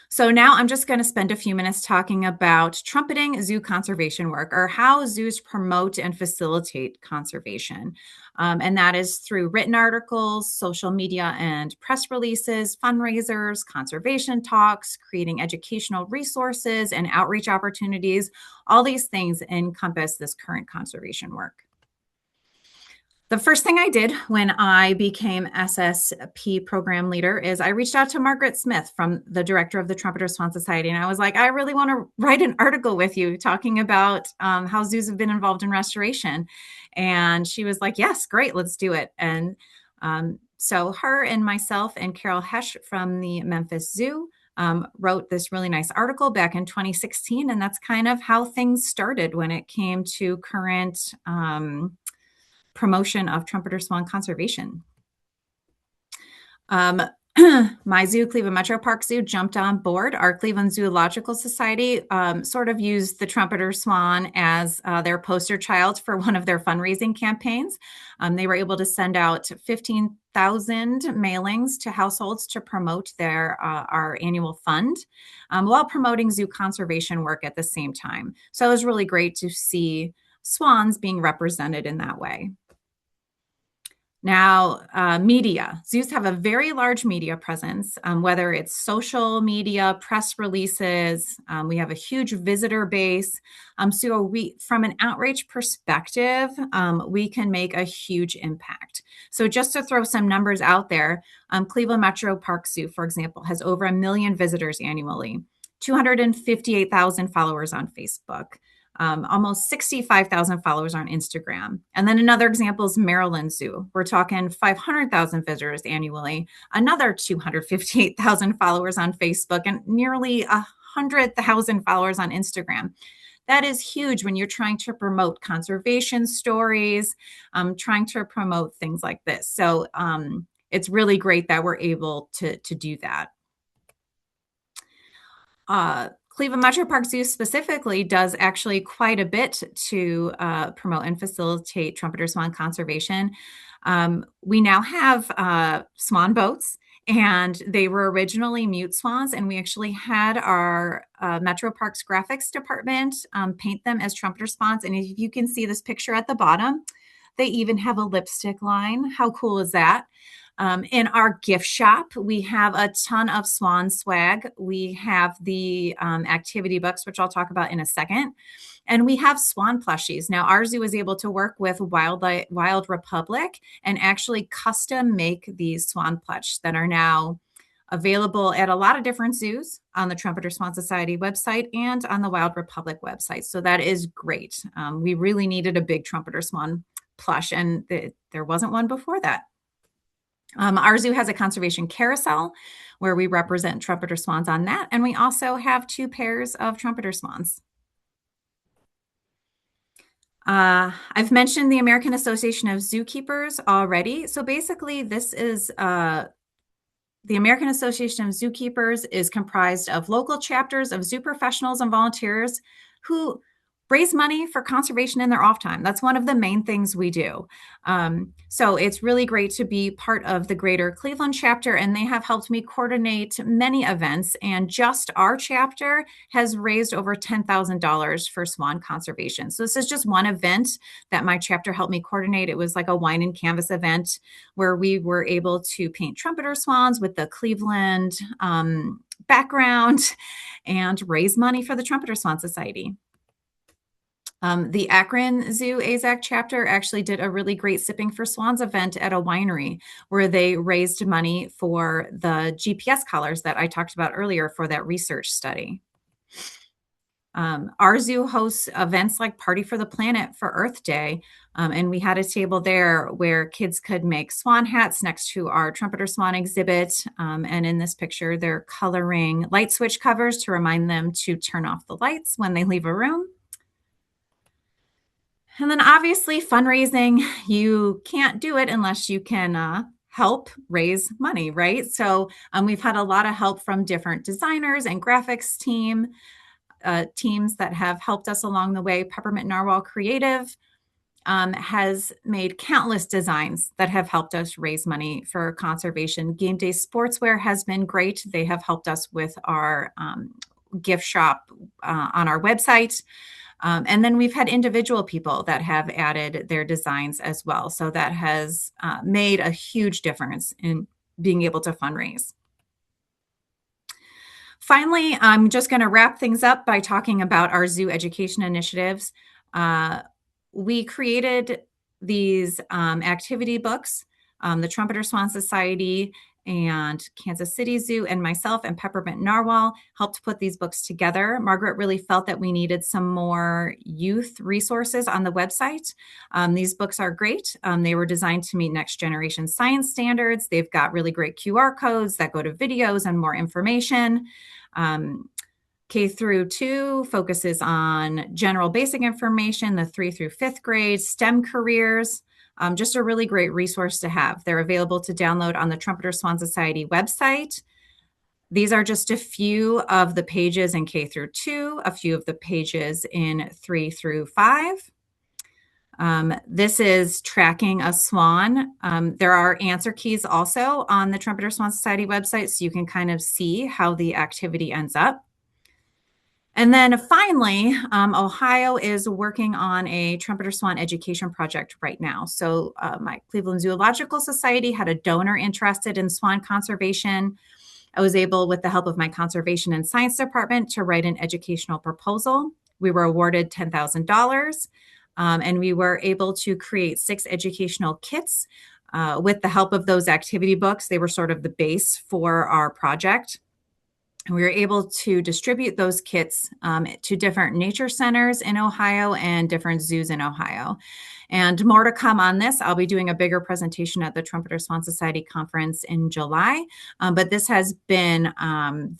So now I'm just going to spend a few minutes talking about trumpeting zoo conservation work, or how zoos promote and facilitate conservation. And that is through written articles, social media and press releases, fundraisers, conservation talks, creating educational resources and outreach opportunities. All these things encompass this current conservation work. The first thing I did when I became SSP program leader is I reached out to Margaret Smith, from the director of the Trumpeterswansociety, and I was like, I really want to write an article with you talking about how zoos have been involved in restoration. And she was like, yes, great, let's do it. And so her and myself and Carol Hesch from the Memphis Zoo wrote this really nice article back in 2016. And that's kind of how things started when it came to current promotion of trumpeter swan conservation. My zoo, Cleveland Metro Park Zoo, jumped on board. Our Cleveland Zoological Society sort of used the trumpeter swan as their poster child for one of their fundraising campaigns. They were able to send out 15,000 mailings to households to promote our annual fund, while promoting zoo conservation work at the same time. So it was really great to see swans being represented in that way. Now, media. Zoos have a very large media presence, whether it's social media, press releases. We have a huge visitor base. So from an outreach perspective, we can make a huge impact. So just to throw some numbers out there, Cleveland Metro Park Zoo, for example, has over 1 million visitors annually, 258,000 followers on Facebook. Almost 65,000 followers on Instagram. And then another example is Maryland Zoo. We're talking 500,000 visitors annually, another 258,000 followers on Facebook, and nearly 100,000 followers on Instagram. That is huge when you're trying to promote conservation stories, trying to promote things like this. So it's really great that we're able to do that. Cleveland Metro Park Zoo specifically does actually quite a bit to promote and facilitate trumpeter swan conservation. We now have swan boats, and they were originally mute swans, and we actually had our Metro Parks graphics department paint them as trumpeter swans. And if you can see this picture at the bottom, they even have a lipstick line. How cool is that? In our gift shop, we have a ton of swan swag. We have the activity books, which I'll talk about in a second. And we have swan plushies. Now, our zoo is able to work with Wild Republic and actually custom make these swan plush that are now available at a lot of different zoos on the Trumpeter Swan Society website and on the Wild Republic website. So that is great. We really needed a big trumpeter swan plush, and there wasn't one before that. Our zoo has a conservation carousel where we represent trumpeter swans on that. And we also have 2 pairs of trumpeter swans. I've mentioned the American Association of Zookeepers already. So basically, this is the American Association of Zookeepers is comprised of local chapters of zoo professionals and volunteers who raise money for conservation in their off time. That's one of the main things we do. So it's really great to be part of the greater Cleveland chapter, and they have helped me coordinate many events. And just our chapter has raised over $10,000 for swan conservation. So this is just one event that my chapter helped me coordinate. It was like a wine and canvas event where we were able to paint trumpeter swans with the Cleveland background and raise money for the Trumpeter Swan Society. The Akron Zoo AZAC chapter actually did a really great Sipping for Swans event at a winery where they raised money for the GPS collars that I talked about earlier for that research study. Our zoo hosts events like Party for the Planet for Earth Day, and we had a table there where kids could make swan hats next to our trumpeter swan exhibit. And in this picture, they're coloring light switch covers to remind them to turn off the lights when they leave a room. And then obviously fundraising, you can't do it unless you can help raise money, right? So we've had a lot of help from different designers and graphics teams that have helped us along the way. Peppermint Narwhal Creative has made countless designs that have helped us raise money for conservation. Game Day Sportswear has been great. They have helped us with our gift shop on our website. And then we've had individual people that have added their designs as well. So that has made a huge difference in being able to fundraise. Finally, I'm just going to wrap things up by talking about our zoo education initiatives. We created these activity books, the Trumpeter Swan Society and Kansas City Zoo and myself and Peppermint Narwhal helped put these books together. Margaret really felt that we needed some more youth resources on the website. These books are great. They were designed to meet next generation science standards. They've got really great QR codes that go to videos and more information. K through 2 focuses on general basic information, the 3 through 5th grade, STEM careers. Just a really great resource to have. They're available to download on the Trumpeter Swan Society website. These are just a few of the pages in K through 2, a few of the pages in 3 through 5. This is tracking a swan. There are answer keys also on the Trumpeter Swan Society website, so you can kind of see how the activity ends up. And then finally, Ohio is working on a trumpeter swan education project right now. So my Cleveland Zoological Society had a donor interested in swan conservation. I was able, with the help of my conservation and science department, to write an educational proposal. We were awarded $10,000, and we were able to create 6 educational kits with the help of those activity books. They were sort of the base for our project. We were able to distribute those kits to different nature centers in Ohio and different zoos in Ohio. And more to come on this. I'll be doing a bigger presentation at the Trumpeter Swan Society conference in July. But this has been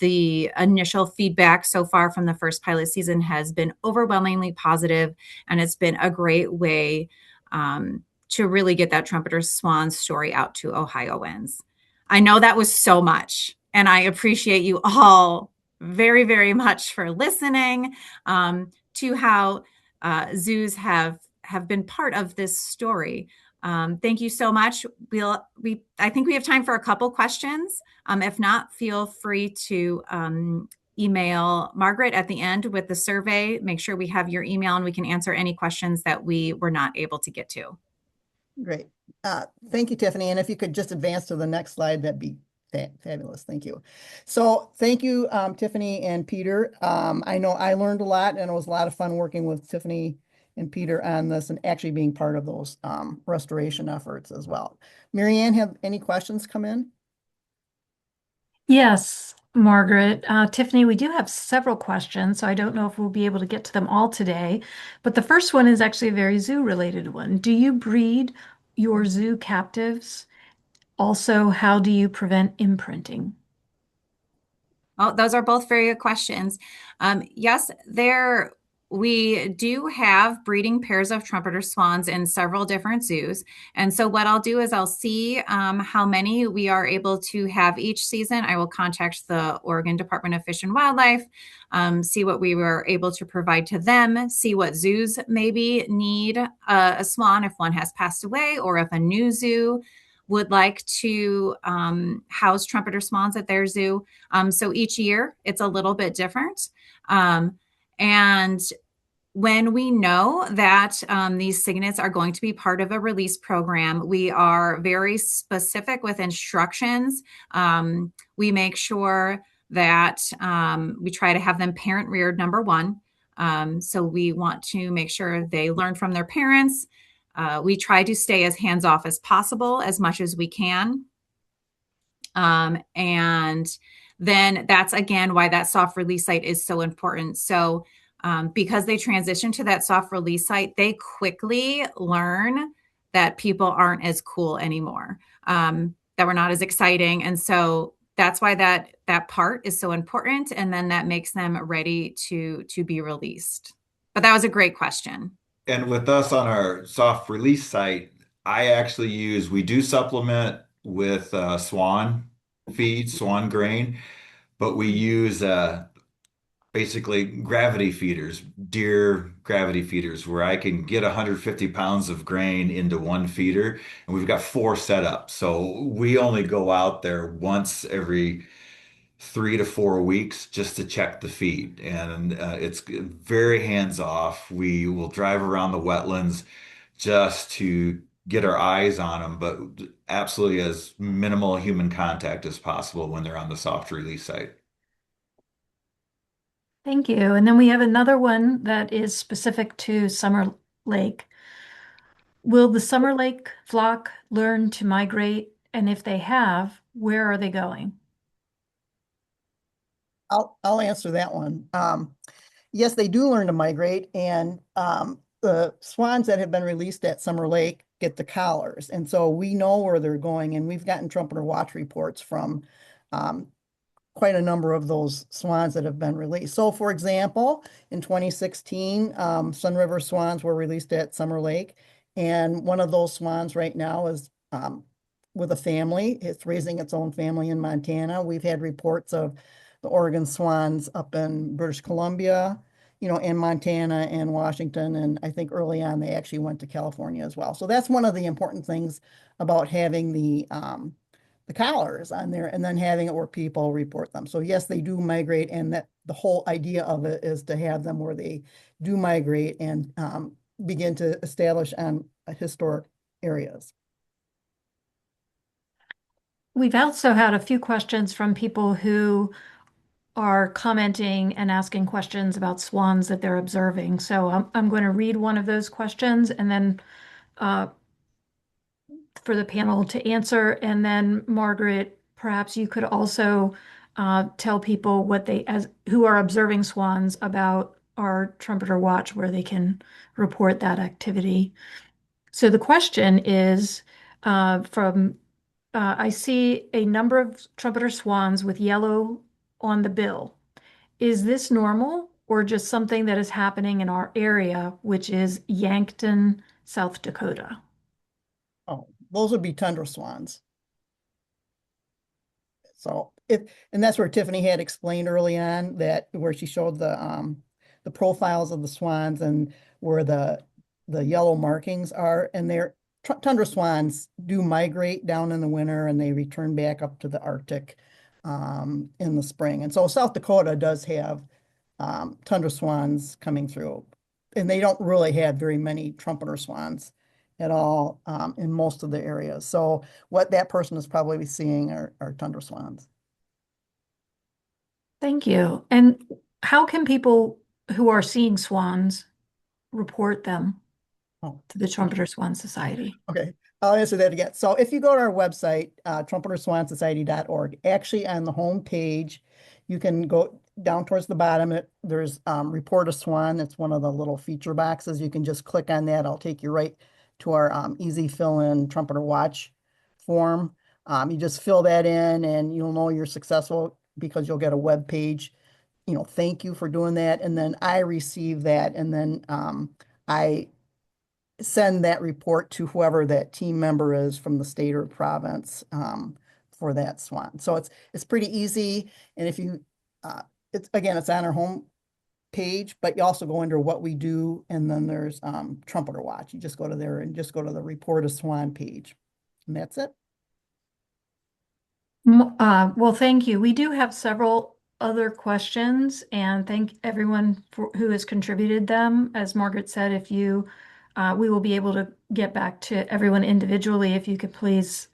the initial feedback so far from the first pilot season has been overwhelmingly positive, and it's been a great way to really get that trumpeter swan story out to Ohioans. I know that was so much. And I appreciate you all very, very much for listening to how zoos have been part of this story. Thank you so much. I think we have time for a couple questions. If not, feel free to email Margaret at the end with the survey. Make sure we have your email and we can answer any questions that we were not able to get to. Great. Thank you, Tiffany. And if you could just advance to the next slide, that'd be fabulous. Thank you. So thank you, Tiffany and Peter. I know I learned a lot, and it was a lot of fun working with Tiffany and Peter on this and actually being part of those restoration efforts as well. Mary Ann, have any questions come in? Yes, Margaret. Tiffany, we do have several questions, so I don't know if we'll be able to get to them all today. But the first one is actually a very zoo-related one. Do you breed your zoo captives? Also, how do you prevent imprinting? Oh, those are both very good questions. Yes, we do have breeding pairs of trumpeter swans in several different zoos. And so what I'll do is I'll see how many we are able to have each season. I will contact the Oregon Department of Fish and Wildlife, see what we were able to provide to them, see what zoos maybe need a swan if one has passed away, or if a new zoo would like to house trumpeter swans at their zoo. So each year it's a little bit different. And when we know that these cygnets are going to be part of a release program, we are very specific with instructions. We make sure that we try to have them parent reared, number one. So we want to make sure they learn from their parents. We try to stay as hands off as possible as much as we can. And then that's again why that soft release site is so important. So because they transition to that soft release site, they quickly learn that people aren't as cool anymore, that we're not as exciting. And so that's why that part is so important. And then that makes them ready to be released. But that was a great question. And with us on our soft release site, we do supplement with swan feed, swan grain, but we use basically gravity feeders, deer gravity feeders, where I can get 150 pounds of grain into one feeder, and we've got 4 set up. So we only go out there once every 3 to 4 weeks just to check the feed, and it's very hands off. We will drive around the wetlands just to get our eyes on them, but absolutely as minimal human contact as possible when they're on the soft release site. Thank you. And then we have another one that is specific to Summer Lake. Will the Summer Lake flock learn to migrate? And if they have, where are they going? I'll answer that one. Yes, they do learn to migrate, and the swans that have been released at Summer Lake get the collars, and so we know where they're going, and we've gotten trumpeter watch reports from quite a number of those swans that have been released. So, for example, in 2016, Sun River swans were released at Summer Lake, and one of those swans right now is with a family. It's raising its own family in Montana. We've had reports of the Oregon swans up in British Columbia, in Montana and Washington. And I think early on, they actually went to California as well. So that's one of the important things about having the collars on there and then having it where people report them. So yes, they do migrate, and that the whole idea of it is to have them where they do migrate and begin to establish on historic areas. We've also had a few questions from people who are commenting and asking questions about swans that they're observing. So I'm going to read one of those questions and then for the panel to answer. And then Margaret, perhaps you could also tell people who are observing swans about our trumpeter watch, where they can report that activity. So the question is I see a number of trumpeter swans with yellow on the bill. Is this normal or just something that is happening in our area, which is Yankton, South Dakota? Oh, those would be tundra swans. So and that's where Tiffany had explained early on where she showed the profiles of the swans and where the yellow markings are, and tundra swans do migrate down in the winter and they return back up to the Arctic in the spring. And so South Dakota does have tundra swans coming through, and they don't really have very many trumpeter swans at all in most of the areas. So what that person is probably seeing are tundra swans. Thank you. And how can people who are seeing swans report them to the Trumpeter Swan Society? Okay, I'll answer that again. So if you go to our website, trumpeterswansociety.org, actually on the home page, you can go down towards the bottom. There's Report a Swan. It's one of the little feature boxes. You can just click on that. I'll take you right to our easy fill-in trumpeter watch form. You just fill that in and you'll know you're successful because you'll get a web page thank you for doing that. And then I receive that, and then I send that report to whoever that team member is from the state or province for that swan. So it's pretty easy. And if you, it's on our home page, but you also go under what we do, and then there's Trumpeter Watch. You just go to there and just go to the Report a Swan page, and that's it. Well, thank you. We do have several other questions, and thank everyone who has contributed them. As Margaret said, if you, we will be able to get back to everyone individually. If you could please,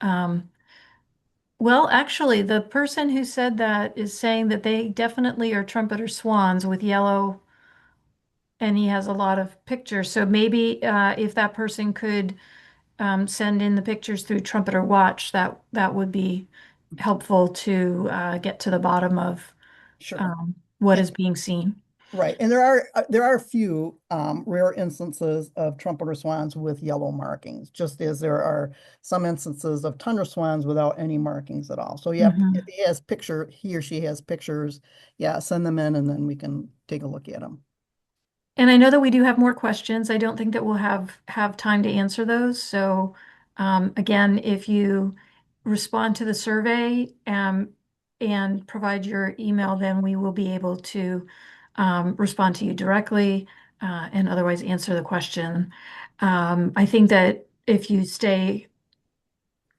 well, actually, the person who said that is saying that they definitely are trumpeter swans with yellow, and he has a lot of pictures. So maybe if that person could send in the pictures through Trumpeter Watch, that would be helpful to get to the bottom of Sure. what is being seen. Right. And there are a few rare instances of trumpeter swans with yellow markings, just as there are some instances of tundra swans without any markings at all. So yeah, if he or she has pictures, yeah, send them in, and then we can take a look at them. And I know that we do have more questions. I don't think that we'll have time to answer those. So again, if you respond to the survey and provide your email, then we will be able to respond to you directly and otherwise answer the question. I think that if you stay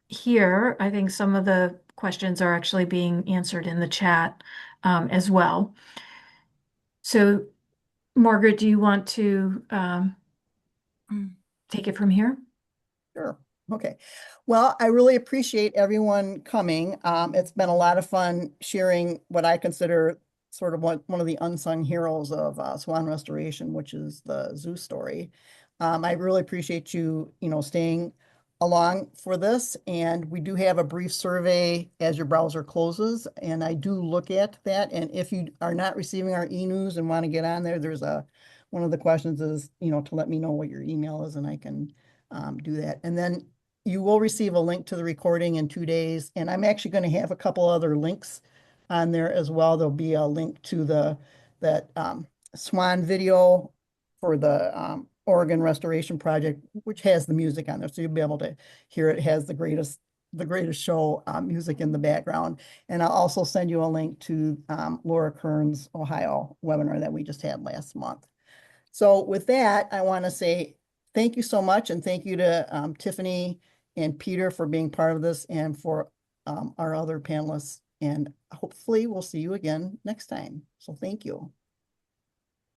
here, I think some of the questions are actually being answered in the chat as well. So Margaret, do you want to take it from here? Sure. Okay. Well, I really appreciate everyone coming. It's been a lot of fun sharing what I consider sort of one of the unsung heroes of swan restoration, which is the zoo story. I really appreciate you, staying along for this. And we do have a brief survey as your browser closes, and I do look at that. And if you are not receiving our e-news and want to get on there, one of the questions is, to let me know what your email is, and I can do that. And then you will receive a link to the recording in 2 days. And I'm actually going to have a couple other links on there as well. There'll be a link to that swan video for the Oregon Restoration Project, which has the music on there. So you'll be able to hear it. It has the greatest show music in the background. And I'll also send you a link to Laura Kern's Ohio webinar that we just had last month. So with that, I want to say thank you so much, and thank you to Tiffany and Peter for being part of this, and for our other panelists. And hopefully we'll see you again next time. So thank you.